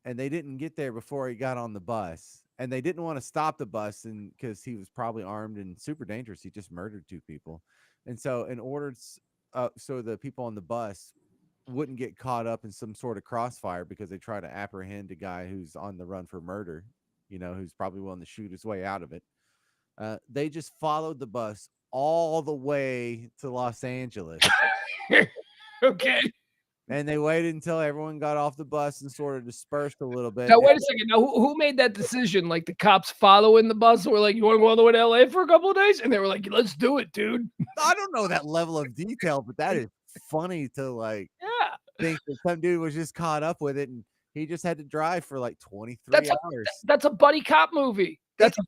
and they didn't get there before he got on the bus. And they didn't want to stop the bus, and because he was probably armed and super dangerous. He just murdered 2 people. And so in order so the people on the bus wouldn't get caught up in some sort of crossfire, because they try to apprehend a guy who's on the run for murder, who's probably willing to shoot his way out of it. They just followed the bus all the way to Los Angeles. Okay. And they waited until everyone got off the bus and sort of dispersed a little bit. Now, wait a second. Now, who made that decision? Like the cops following the bus were like, you want to go all the way to LA for a couple of days? And they were like, let's do it, dude. I don't know that level of detail, but that is funny to think that some dude was just caught up with it, and he just had to drive for like 23 hours. That's a buddy cop movie. That's a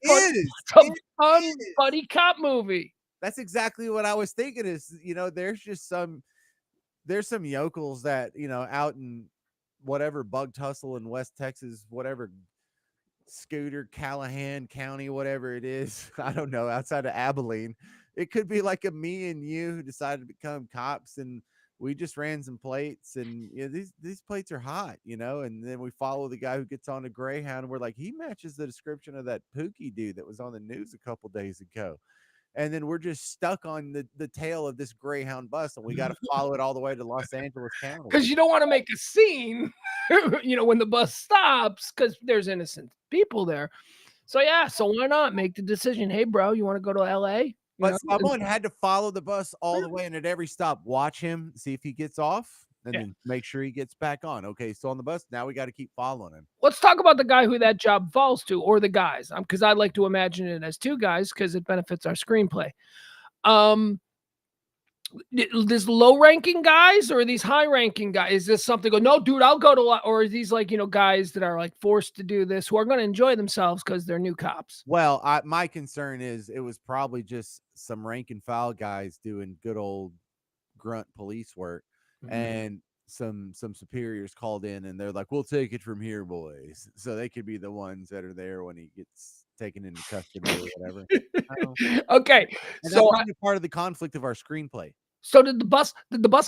fun buddy cop movie. That's exactly what I was thinking is, there's some yokels that, out in whatever Bug Tussle in West Texas, whatever Scooter, Callahan County, whatever it is, I don't know, outside of Abilene, It could be like a me and you who decided to become cops, and we just ran some plates, and these plates are hot, and then we follow the guy who gets on a Greyhound, and we're like, he matches the description of that Pookie dude that was on the news a couple days ago. And then we're just stuck on the tail of this Greyhound bus, and we got to follow it all the way to Los Angeles County. Because you don't want to make a scene, when the bus stops, because there's innocent people there. So so why not make the decision? Hey, bro, you want to go to LA? But someone had to follow the bus all the way, and at every stop, watch him, see if he gets off, and then make sure he gets back on. Okay, so on the bus, now we got to keep following him. Let's talk about the guy who that job falls to, or the guys, because I like to imagine it as two guys because it benefits our screenplay. This low-ranking guys or these high-ranking guys? Is this something no, dude, I'll go to, or is these like, guys that are like forced to do this who are going to enjoy themselves because they're new cops? Well, my concern is it was probably just some rank and file guys doing good old grunt police work, and some superiors called in, and they're like, we'll take it from here, boys. So they could be the ones that are there when he gets taken into custody or whatever. Okay, and so that's part of the conflict of our screenplay. So did the bus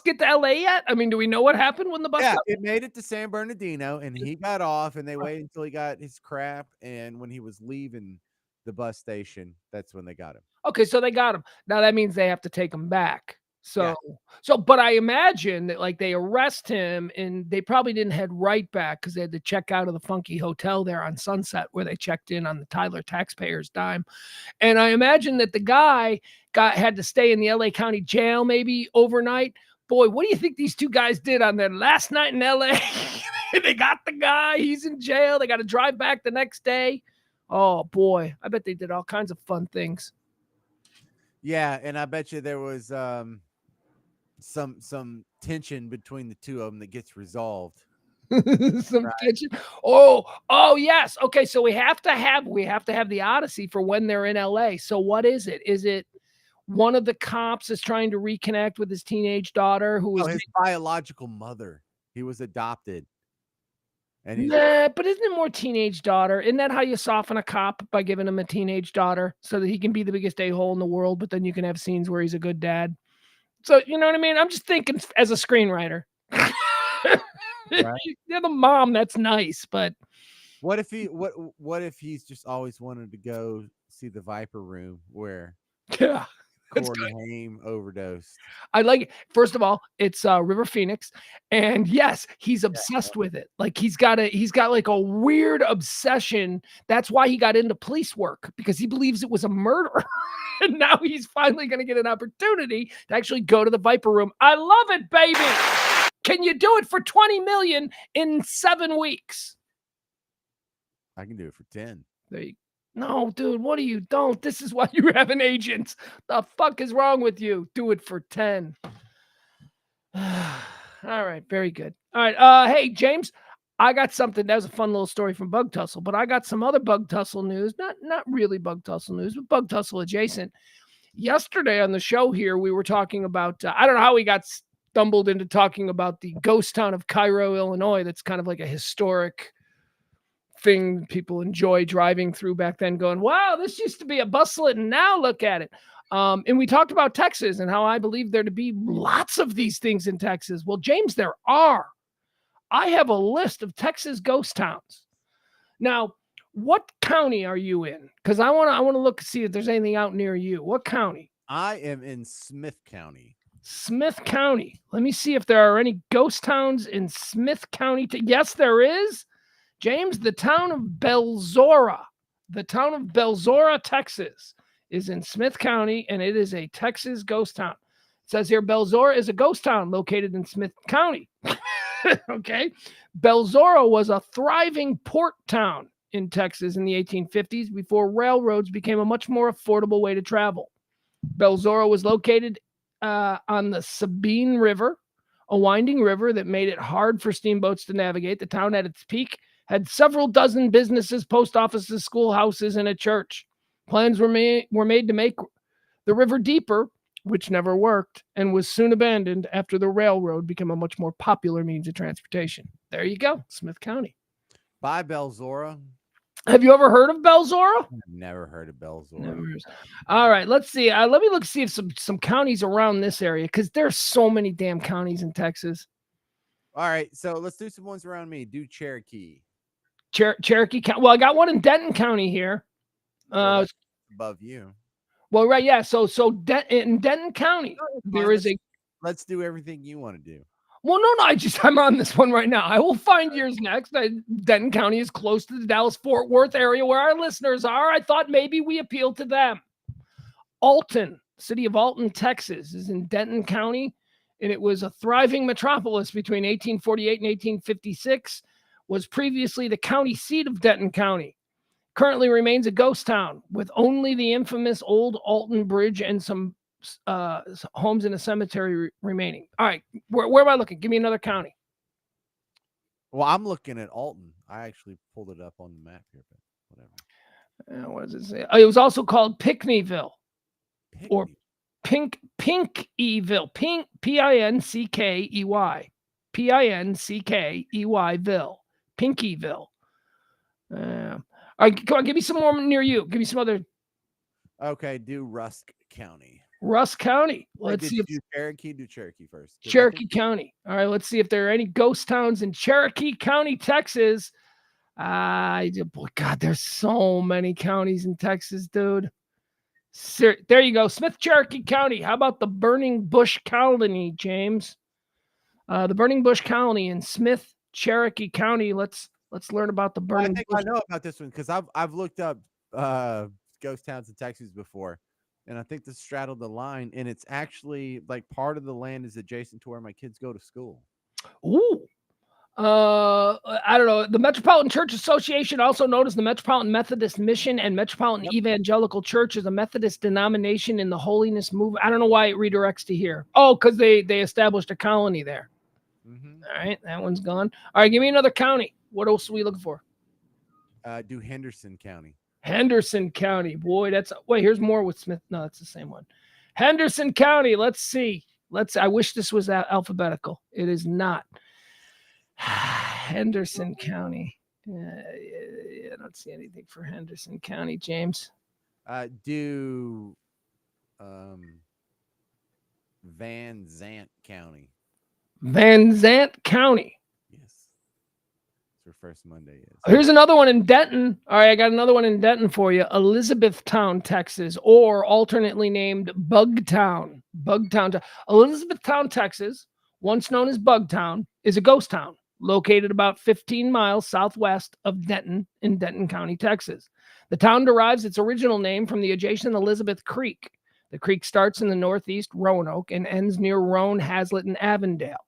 get to LA yet? I mean, do we know what happened when the bus? Yeah, it made it to San Bernardino, and he got off, and they waited until he got his crap, and when he was leaving the bus station, that's when they got him. Okay, so they got him. Now that means they have to take him back. But I imagine that like they arrest him, and they probably didn't head right back because they had to check out of the funky hotel there on Sunset where they checked in on the Tyler taxpayers' dime. And I imagine that the guy had to stay in the LA County jail maybe overnight. Boy, what do you think these two guys did on their last night in LA? They got the guy, he's in jail. They got to drive back the next day. Oh boy, I bet they did all kinds of fun things. Yeah, and I bet you there was some tension between the two of them that gets resolved. Tension. Oh yes. Okay, so we have to have the Odyssey for when they're in LA. So what is it? Is it one of the cops is trying to reconnect with his teenage daughter who was his biological mother? He was adopted. And but isn't it more teenage daughter? Isn't that how you soften a cop, by giving him a teenage daughter so that he can be the biggest a-hole in the world, but then you can have scenes where he's a good dad? So, you know what I mean? I'm just thinking as a screenwriter. Right. You're the mom, that's nice, but what if he's just always wanted to go see the Viper Room where Corey Haim overdosed? I like it. First of all, it's River Phoenix, and yes, he's obsessed with it. Like he's got like a weird obsession. That's why he got into police work, because he believes it was a murder. And now he's finally going to get an opportunity to actually go to the Viper Room. I love it, baby. Can you do it for $20 million in 7 weeks? I can do it for 10. There you go. No, dude, what do you don't? This is why you have an agent. The fuck is wrong with you? Do it for 10. All right, very good. All right, hey, James, I got something. That was a fun little story from Bug Tussle, but I got some other Bug Tussle news. Not really Bug Tussle news, but Bug Tussle adjacent. Yesterday on the show here, we were talking about, I don't know how we got stumbled into talking about the ghost town of Cairo, Illinois. That's kind of like a historic thing people enjoy driving through back then, going, wow, this used to be a bustlet, and now look at it. And we talked about Texas and how I believe there to be lots of these things in Texas. Well, James, there are. I have a list of Texas ghost towns. Now, what county are you in? Because I want to look to see if there's anything out near you. What county? I am in Smith County. Smith County. Let me see if there are any ghost towns in Smith County. Yes, there is. James, the town of Belzora. The town of Belzora, Texas, is in Smith County, and it is a Texas ghost town. It says here, Belzora is a ghost town located in Smith County. Okay. Belzora was a thriving port town in Texas in the 1850s before railroads became a much more affordable way to travel. Belzora was located on the Sabine River, a winding river that made it hard for steamboats to navigate. The town at its peak had several dozen businesses, post offices, schoolhouses, and a church. Plans were made to make the river deeper, which never worked, and was soon abandoned after the railroad became a much more popular means of transportation. There you go, Smith County. By Belzora. Have you ever heard of Belzora? I've never heard of Belzora. Never. All right, let's see. Let me look see if some counties around this area, because there's so many damn counties in Texas. All right, so let's do some ones around me. Do Cherokee. Cherokee County. Well, I got one in Denton County here. Well, that's above you. Well, right, yeah. So in Denton County, there is a. Let's do everything you want to do. Well, no. I'm on this one right now. I will find yours next. Denton County is close to the Dallas-Fort Worth area where our listeners are. I thought maybe we appeal to them. Alton, city of Alton, Texas, is in Denton County, and it was a thriving metropolis between 1848 and 1856. Was previously the county seat of Denton County. Currently remains a ghost town with only the infamous old Alton Bridge and some homes in a cemetery remaining. All right, where am I looking? Give me another county. Well, I'm looking at Alton. I actually pulled it up on the map here, but whatever. What does it say? It was also called Pinckneyville. Or Pinckeyville. Pinckey. Pinckeyville. Pinckeyville. All right, come on, give me some more near you. Give me some other. Okay, do Rusk County. Rusk County. Let's see if do Cherokee. Do Cherokee first. Cherokee County. All right, let's see if there are any ghost towns in Cherokee County, Texas. Boy, God, there's so many counties in Texas, dude. There you go, Smith Cherokee County. How about the Burning Bush Colony, James? The Burning Bush Colony in Smith Cherokee County. Let's learn about the Burning Bush. I know about this one because I've looked up ghost towns in Texas before, and I think this straddled the line, and it's actually like part of the land is adjacent to where my kids go to school. Ooh. I don't know. The Metropolitan Church Association, also known as the Metropolitan Methodist Mission and Metropolitan Evangelical Church, is a Methodist denomination in the holiness movement. I don't know why it redirects to here. Oh, because they established a colony there. Mm-hmm. All right, that one's gone. All right, give me another county. What else are we looking for? Do Henderson County. Henderson County. Boy, here's more with Smith. No, that's the same one. Henderson County. Let's see. I wish this was alphabetical. It is not. Henderson County. I don't see anything for Henderson County, James. Do Van Zant County. Van Zant County. Yes. That's where First Monday is. Here's another one in Denton. All right, I got another one in Denton for you. Elizabethtown, Texas, or alternately named Bugtown. Elizabethtown, Texas, once known as Bugtown, is a ghost town located about 15 miles southwest of Denton in Denton County, Texas. The town derives its original name from the adjacent Elizabeth Creek. The creek starts in the northeast Roanoke and ends near Roan, Hazlitt, and Avondale.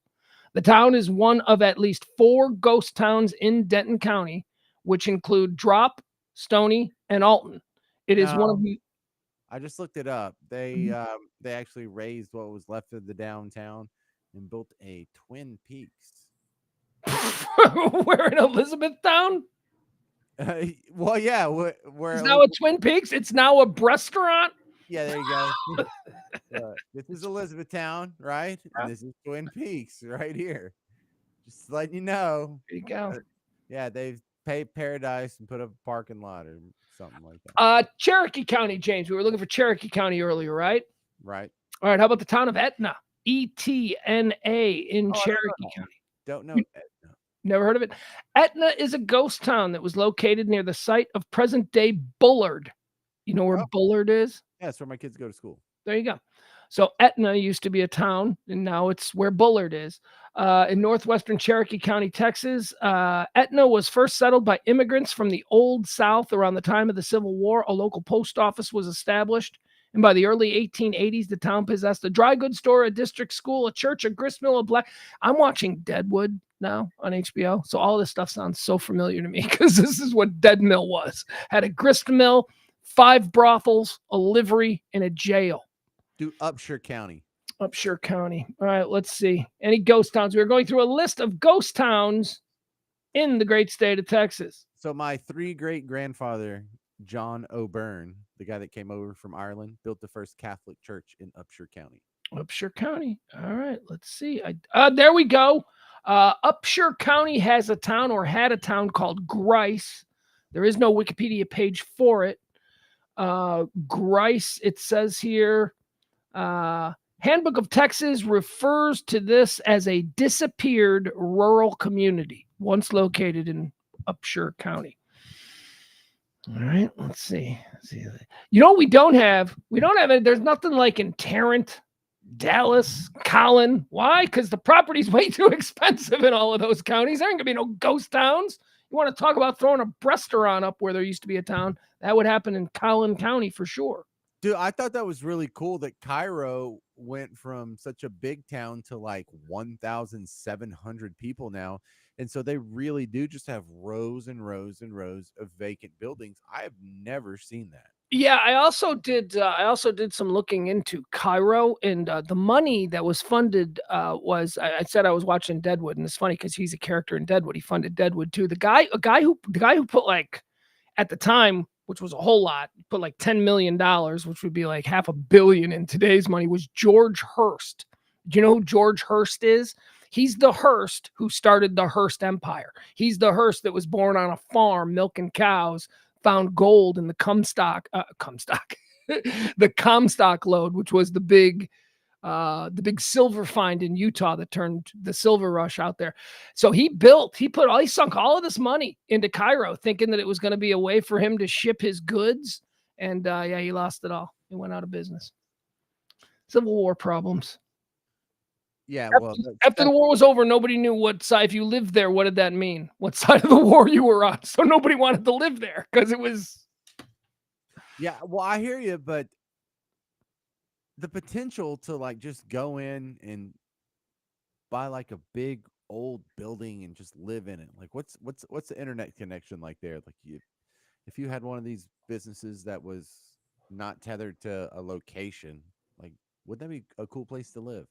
The town is one of at least 4 ghost towns in Denton County, which include Drop, Stony, and Alton. It is one of the... I just looked it up. They actually raised what was left of the downtown and built a Twin Peaks. We're in Elizabethtown? Well, yeah. It's now a Twin Peaks? It's now a restaurant? Yeah, there you go. This is Elizabethtown, right? And this is Twin Peaks right here. Just letting you know. There you go. Yeah, they've paid Paradise and put up a parking lot or something like that. Cherokee County, James. We were looking for Cherokee County earlier, right? Right. All right. How about the town of Etna? Etna in Cherokee County. Don't know Etna. Never heard of it. Etna is a ghost town that was located near the site of present-day Bullard. You know where Bullard is? Yeah, that's where my kids go to school. There you go. So Etna used to be a town, and now it's where Bullard is. In northwestern Cherokee County, Texas, Etna was first settled by immigrants from the Old South around the time of the Civil War. A local post office was established, and by the early 1880s, the town possessed a dry goods store, a district school, a church, a grist mill, I'm watching Deadwood now on HBO, so all this stuff sounds so familiar to me because this is what Dead Mill was. Had a grist mill, 5 brothels, a livery, and a jail. Do Upshur County. Upshur County. All right, let's see. Any ghost towns? We're going through a list of ghost towns in the great state of Texas. So my 3 great-grandfather, John O'Byrne, the guy that came over from Ireland, built the first Catholic church in Upshur County. Upshur County. All right, let's see. There we go. Upshur County has a town or had a town called Grice. There is no Wikipedia page for it. Grice, it says here, Handbook of Texas refers to this as a disappeared rural community, once located in Upshur County. All right, let's see. You know what we don't have? We don't have it. There's nothing like in Tarrant, Dallas, Collin. Why? Because the property's way too expensive in all of those counties. There ain't gonna be no ghost towns. You want to talk about throwing a restaurant up where there used to be a town? That would happen in Collin County for sure. Dude, I thought that was really cool that Cairo went from such a big town to like 1,700 people now. And so they really do just have rows and rows and rows of vacant buildings. I have never seen that. Yeah, I also did some looking into Cairo, and the money that was funded was I said I was watching Deadwood, and it's funny because he's a character in Deadwood. He funded Deadwood too. The guy who put, like, at the time, which was a whole lot, put like $10 million, which would be like $500 million in today's money, was George Hearst. Do you know who George Hearst is? He's the Hearst who started the Hearst Empire. He's the Hearst that was born on a farm milking cows, found gold in the Comstock, the Comstock lode, which was the big silver find in Utah that turned the silver rush out there. So he sunk all of this money into Cairo, thinking that it was going to be a way for him to ship his goods. And he lost it all. He went out of business. Civil War problems. Yeah, well, after the war was over, nobody knew what side. If you lived there, what did that mean? What side of the war you were on? So nobody wanted to live there because it was. Yeah, well, I hear you, but the potential to like just go in and buy like a big old building and just live in it. Like, what's the internet connection like there? Like, if you had one of these businesses that was not tethered to a location, like, would that be a cool place to live?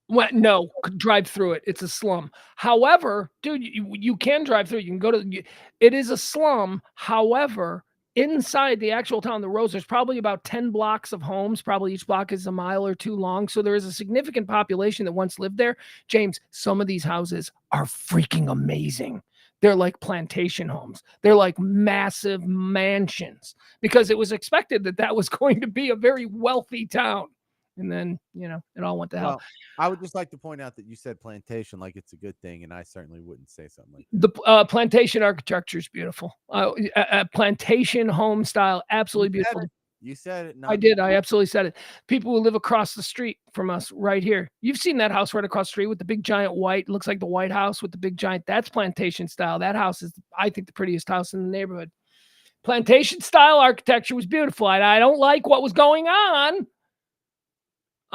Well, no, drive through it. It's a slum. However, dude, you can drive through it. You can go to. It is a slum. However, inside the actual town, the roads, there's probably about 10 blocks of homes. Probably each block is a mile or two long. So there is a significant population that once lived there. James, some of these houses are freaking amazing. They're like plantation homes. They're like massive mansions because it was expected that was going to be a very wealthy town. And then, it all went to hell. Well, I would just like to point out that you said plantation like it's a good thing, and I certainly wouldn't say something like that. The plantation architecture is beautiful. A plantation home style, absolutely beautiful. You said it. I did. I absolutely said it. People who live across the street from us right here. You've seen that house right across the street with the big giant white, looks like the White House with the big giant. That's plantation style. That house is, I think, the prettiest house in the neighborhood. Plantation style architecture was beautiful. I don't like what was going on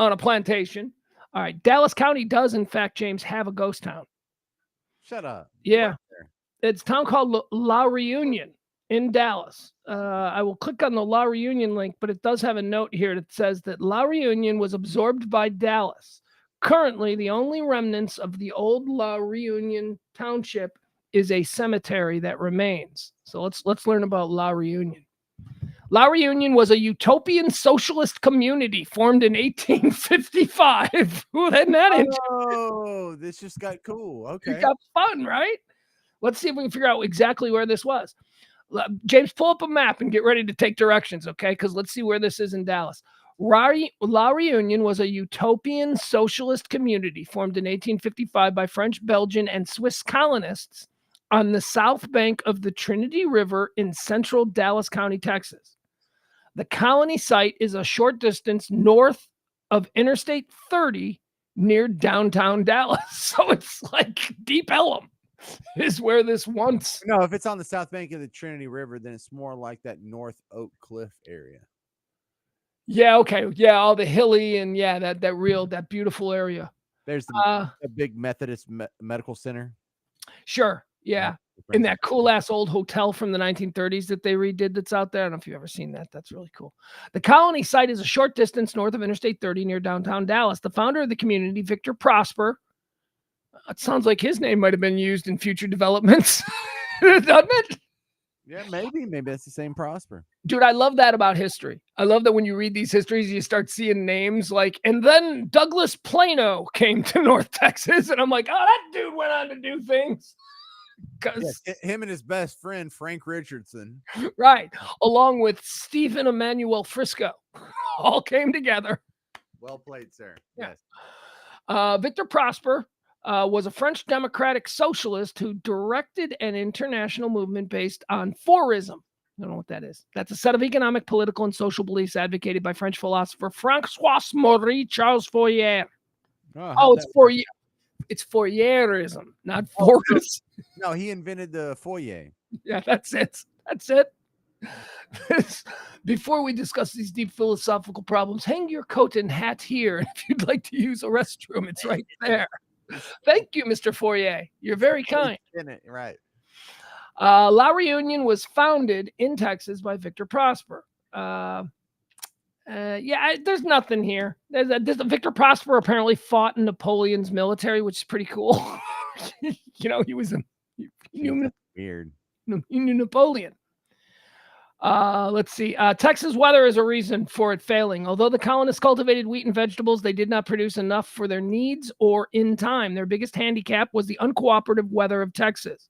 a plantation. All right. Dallas County does, in fact, James, have a ghost town. Shut up. Yeah. It's a town called La Reunion in Dallas. I will click on the La Reunion link, but it does have a note here that says that La Reunion was absorbed by Dallas. Currently, the only remnants of the old La Reunion township is a cemetery that remains. So let's learn about La Reunion. La Reunion was a utopian socialist community formed in 1855. Ooh, isn't that interesting? Oh, this just got cool. Okay. It got fun, right? Let's see if we can figure out exactly where this was. James, pull up a map and get ready to take directions, okay? Because let's see where this is in Dallas. La Reunion was a utopian socialist community formed in 1855 by French, Belgian, and Swiss colonists on the south bank of the Trinity River in central Dallas County, Texas. The colony site is a short distance north of Interstate 30 near downtown Dallas. So it's like Deep Ellum is where this once. No, if it's on the south bank of the Trinity River, then it's more like that North Oak Cliff area. Yeah, okay. Yeah, all the hilly and that beautiful area. There's a big Methodist medical center. Sure. Yeah. In that cool ass old hotel from the 1930s that they redid that's out there. I don't know if you've ever seen that. That's really cool. The colony site is a short distance north of Interstate 30 near downtown Dallas. The founder of the community, Victor Prosper, it sounds like his name might have been used in future developments, doesn't it? Yeah, maybe that's the same Prosper. Dude, I love that about history. I love that when you read these histories, you start seeing names like, and then Douglas Plano came to North Texas. And I'm like, oh, that dude went on to do things. because him and his best friend Frank Richardson. right, along with Stephen Emmanuel Frisco, all came together. Well played, sir. Yeah. Yes. Victor Prosper was a French democratic socialist who directed an international movement based on Forism. I don't know what that is. That's a set of economic, political, and social beliefs advocated by French philosopher Francois Marie Charles Fourier. Oh, it's Fourier. It's Fourierism, not Forism. No, he invented the foyer. Yeah, that's it. That's it. Before we discuss these deep philosophical problems, hang your coat and hat here. If you'd like to use a restroom, it's right there. Thank you, Mr. Fourier. You're very kind. Right. La Reunion was founded in Texas by Victor Prosper. There's nothing here. Victor Prosper apparently fought in Napoleon's military, which is pretty cool. He was weird. He knew Napoleon. Let's see. Texas weather is a reason for it failing. Although the colonists cultivated wheat and vegetables, they did not produce enough for their needs or in time. Their biggest handicap was the uncooperative weather of Texas.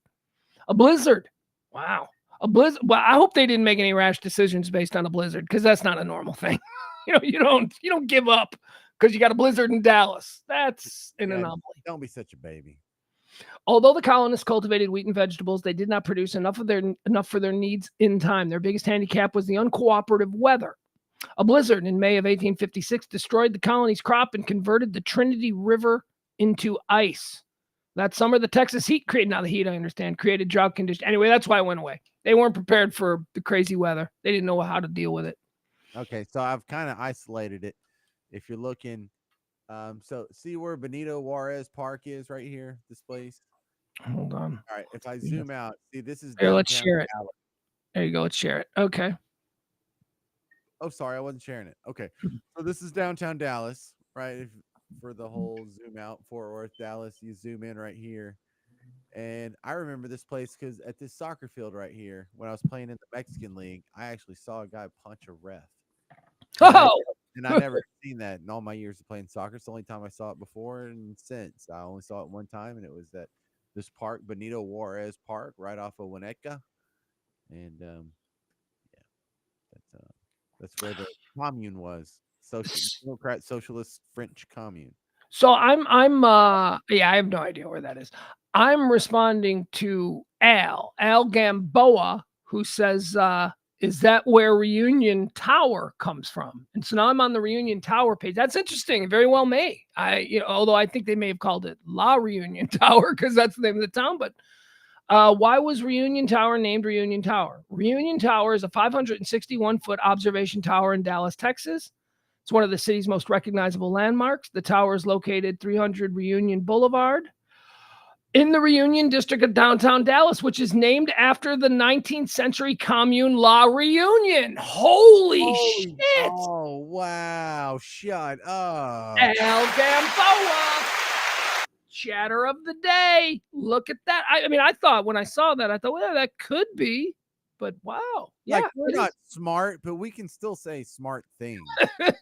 A blizzard. Wow. A blizzard. Well, I hope they didn't make any rash decisions based on a blizzard, because that's not a normal thing. You don't give up because you got a blizzard in Dallas. That's an anomaly. Don't be such a baby. Although the colonists cultivated wheat and vegetables, they did not produce enough for their needs in time. Their biggest handicap was the uncooperative weather. A blizzard in May of 1856 destroyed the colony's crop and converted the Trinity River into ice. That summer, the Texas heat created drought conditions. Anyway, that's why it went away. They weren't prepared for the crazy weather. They didn't know how to deal with it. Okay, so I've kind of isolated it. If you're looking, so see where Benito Juarez Park is right here, this place? Hold on. All right, if I zoom out, see, this is here. Let's share it. There you go. Let's share it. Okay. Oh, sorry, I wasn't sharing it. Okay, so this is downtown Dallas, right? For the whole zoom out, Fort Worth, Dallas, you zoom in right here. And I remember this place because at this soccer field right here, when I was playing in the Mexican League, I actually saw a guy punch a ref. And I never seen that in all my years of playing soccer. It's the only time I saw it before and since. I only saw it one time, and it was at this park, Benito Juarez Park, right off of Winnetka. And that's where the commune was. Democrat Socialist French commune. So I have no idea where that is. I'm responding to Al Gamboa, who says, is that where Reunion Tower comes from? And so now I'm on the Reunion Tower page. That's interesting. Very well may. Although I think they may have called it La Reunion Tower because that's the name of the town. But why was Reunion Tower named Reunion Tower? Reunion Tower is a 561-foot observation tower in Dallas, Texas. It's one of the city's most recognizable landmarks. The tower is located 300 Reunion Boulevard in the Reunion District of downtown Dallas, which is named after the 19th century commune La Reunion. Holy shit. Oh, wow. Shut up. Al Gamboa. Chatter of the day. Look at that. I thought when I saw that, well, that could be. But wow. Yeah. We're not smart, but we can still say smart things.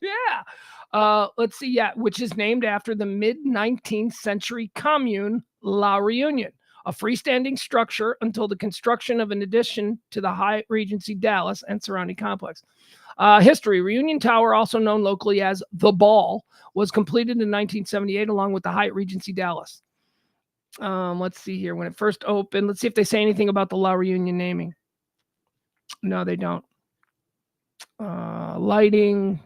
Yeah. Let's see. Yeah. Which is named after the mid-19th century commune, La Reunion, a freestanding structure until the construction of an addition to the Hyatt Regency Dallas and surrounding complex. History. Reunion Tower, also known locally as The Ball, was completed in 1978 along with the Hyatt Regency Dallas. Let's see here. When it first opened, let's see if they say anything about the La Reunion naming. No, they don't. Lighting,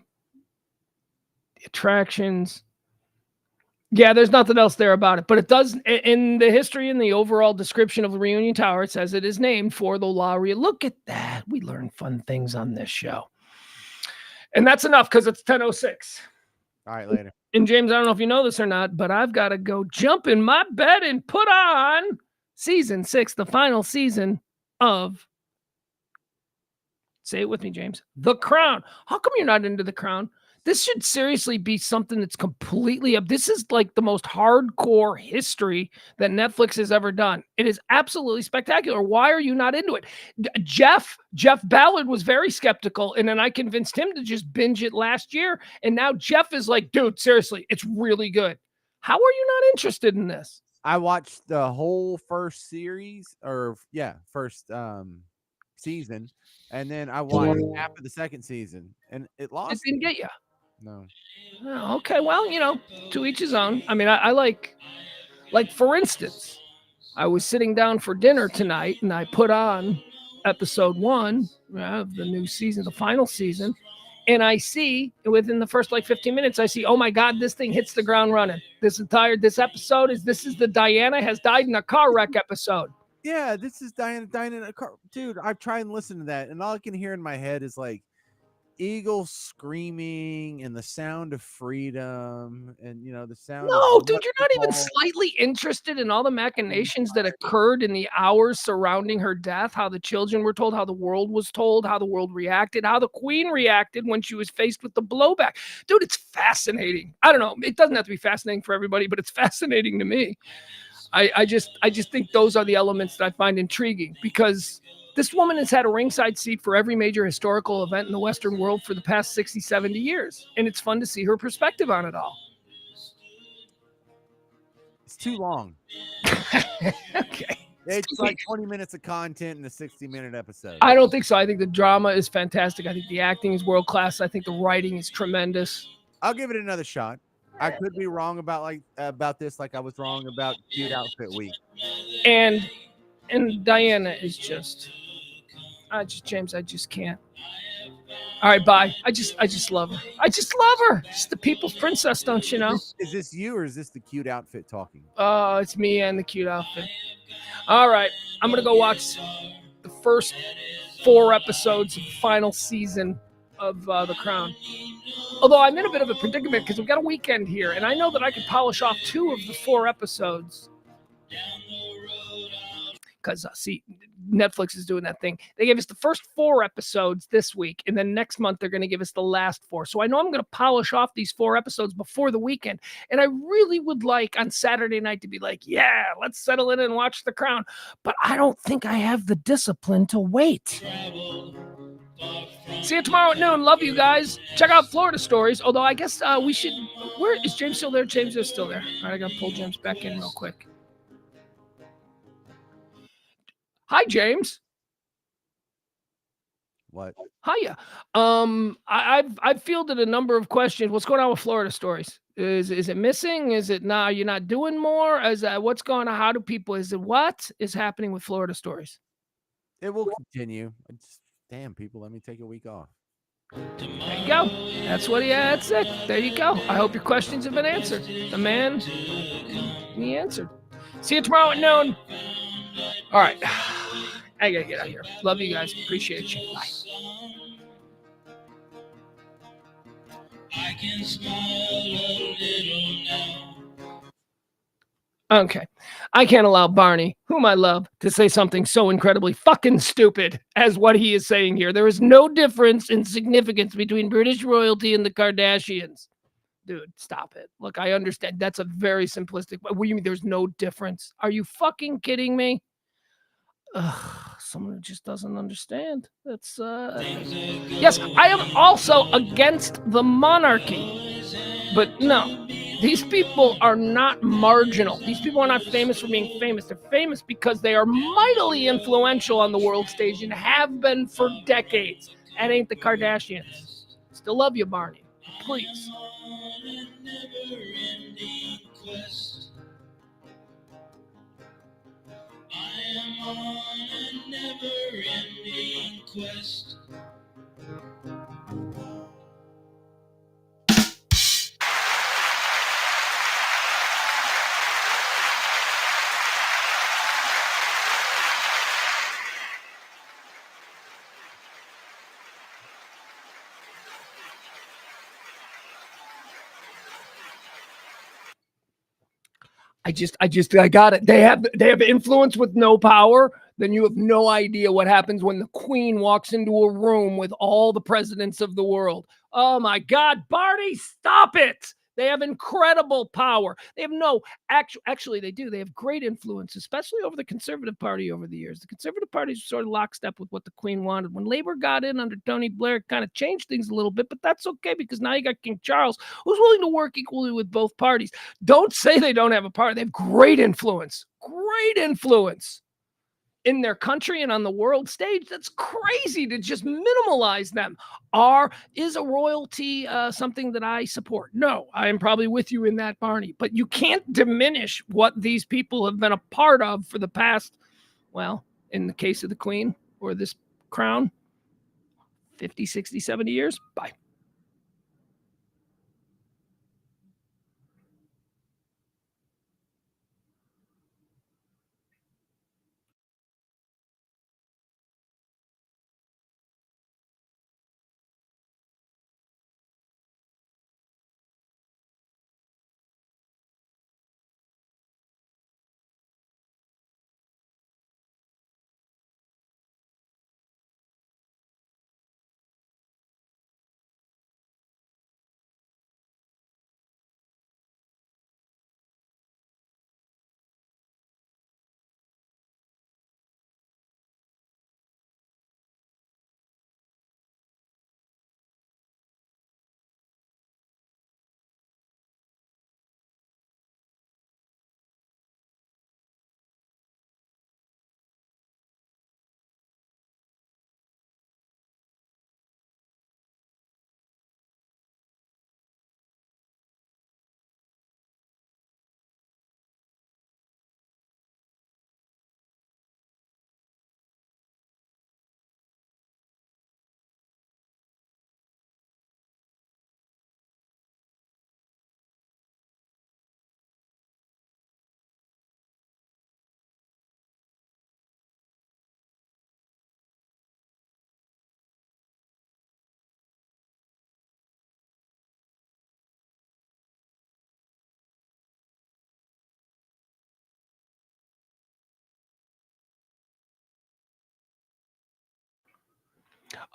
attractions. Yeah, there's nothing else there about it. But it does, in the history and the overall description of the Reunion Tower, it says it is named for the La Reunion. Look at that. We learn fun things on this show. And that's enough because it's 10:06. All right, later. And James, I don't know if you know this or not, but I've got to go jump in my bed and put on season 6, the final season of, say it with me, James, The Crown. How come you're not into The Crown? This should seriously be something that's completely up. This is like the most hardcore history that Netflix has ever done. It is absolutely spectacular. Why are you not into it? Jeff Ballard was very skeptical, and then I convinced him to just binge it last year. And now Jeff is like, dude, seriously, it's really good. How are you not interested in this? I watched the whole first series, first season, and then I watched half of the second season, and it It lost didn't me. get you. No, Oh, okay, well, to each his own. I mean, I like for instance, I was sitting down for dinner tonight, and I put on episode 1 of the new season, the final season, and I see within the first like 15 minutes, I see, oh my God, this thing hits the ground running. This episode is the Diana has died in a car wreck episode. yeah, this is Diana dying in a car, dude. I try and listen to that, and all I can hear in my head is like eagles screaming and the sound of freedom, and the sound of No, dude, what you're the not even ball. slightly interested in all the machinations that occurred in the hours surrounding her death, how the children were told, how the world was told, how the world reacted, how the queen reacted when she was faced with the blowback. Dude, it's fascinating. I don't know. It doesn't have to be fascinating for everybody, but it's fascinating to me. I just think those are the elements that I find intriguing because this woman has had a ringside seat for every major historical event in the Western world for the past 60, 70 years. And it's fun to see her perspective on it all. It's too long. Okay. It's like 20 minutes of content in a 60-minute episode. I don't think so. I think the drama is fantastic. I think the acting is world class. I think the writing is tremendous. I'll give it another shot. I could be wrong about this, like I was wrong about Cute Outfit Week. And Diana is James, I just can't. All right, bye. I just love her. I just love her. She's the people's princess, don't you know? Is this you or is this the Cute Outfit talking? It's me and the cute outfit. All right, I'm gonna go watch the first 4 episodes of the final season of The Crown. Although I'm in a bit of a predicament because we've got a weekend here, and I know that I could polish off 2 of the 4 episodes. Because, see, Netflix is doing that thing. They gave us the first 4 episodes this week, and then next month they're going to give us the last 4. So I know I'm going to polish off these 4 episodes before the weekend. And I really would like on Saturday night to be like, yeah, let's settle in and watch The Crown. But I don't think I have the discipline to wait. See you tomorrow at noon. Love you guys. Check out Florida Stories. Although I guess we should. Where is James still there? James is still there. All right, I got to pull James back in real quick. Hi, James. What? Hiya. I've fielded a number of questions. What's going on with Florida Stories? Is it missing? Is it not? You're not doing more? Is that what's going on? How do people? Is it what is happening with Florida Stories? It will continue. Damn, people, let me take a week off. There you go. That's what he had. That's it. There you go. I hope your questions have been answered. The man, he answered. See you tomorrow at noon. All right. I gotta get out of here. Love you guys. Appreciate you. Bye. I can smile a little now. Okay. I can't allow Barney, whom I love, to say something so incredibly fucking stupid as what he is saying here. There is no difference in significance between British royalty and the Kardashians. Dude, stop it. Look, I understand. That's a very simplistic. What do you mean there's no difference? Are you fucking kidding me? Someone who just doesn't understand. That's yes, I am also against the monarchy. But no, these people are not marginal. These people are not famous for being famous. They're famous because they are mightily influential on the world stage and have been for decades. That ain't the Kardashians. Still love you, Barney. Please. I am on a never-ending quest. I got it. They have influence with no power. Then you have no idea what happens when the queen walks into a room with all the presidents of the world. Oh my God, Barney, stop it. They have incredible power. They have actually they do. They have great influence, especially over the Conservative Party over the years. The Conservative Party is sort of lockstep with what the Queen wanted. When Labour got in under Tony Blair, it kind of changed things a little bit, but that's okay because now you got King Charles, who's willing to work equally with both parties. Don't say they don't have a power. They have great influence in their country and on the world stage. That's crazy to just minimalize them. Is a royalty something that I support? No, I am probably with you in that, Barney. But you can't diminish what these people have been a part of for the past, well, in the case of the Queen or this crown, 50, 60, 70 years. Bye.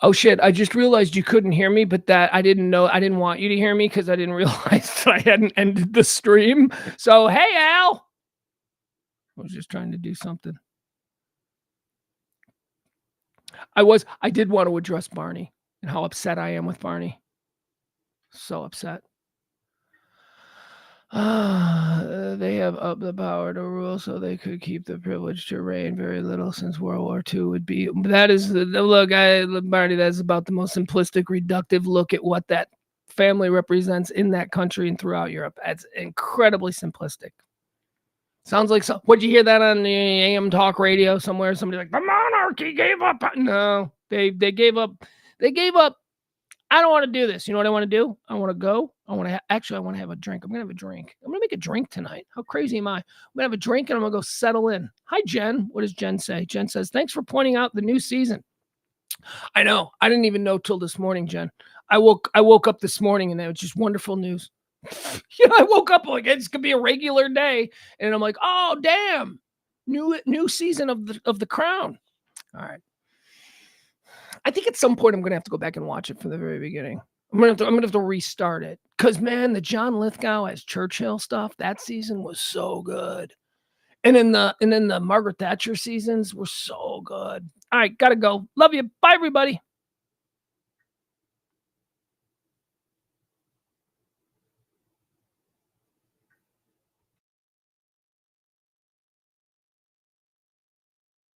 Oh shit, I just realized you couldn't hear me, but that I didn't want you to hear me because I didn't realize that I hadn't ended the stream. So, hey, Al. I was just trying to do something. I did want to address Barney and how upset I am with Barney. So upset. They have up the power to rule so they could keep the privilege to reign. Very little since World War II would be. That is the look, Barney, that's about the most simplistic, reductive look at what that family represents in that country and throughout Europe. That's incredibly simplistic. Sounds like would you hear that on the AM talk radio somewhere? Somebody like, the monarchy gave up. No, they gave up. They gave up. I don't want to do this. You know what I want to do? I want to go. I want to have a drink. I'm going to have a drink. I'm going to make a drink tonight. How crazy am I? I'm going to have a drink and I'm going to go settle in. Hi, Jen. What does Jen say? Jen says, thanks for pointing out the new season. I know. I didn't even know till this morning, Jen. I woke up this morning and it was just wonderful news. I woke up like it's going to be a regular day. And I'm like, oh, damn. New season of the Crown. All right. I think at some point I'm gonna have to go back and watch it from the very beginning. I'm gonna have to restart it because man, the John Lithgow as Churchill stuff that season was so good, and then the Margaret Thatcher seasons were so good. All right, gotta go. Love you. Bye, everybody.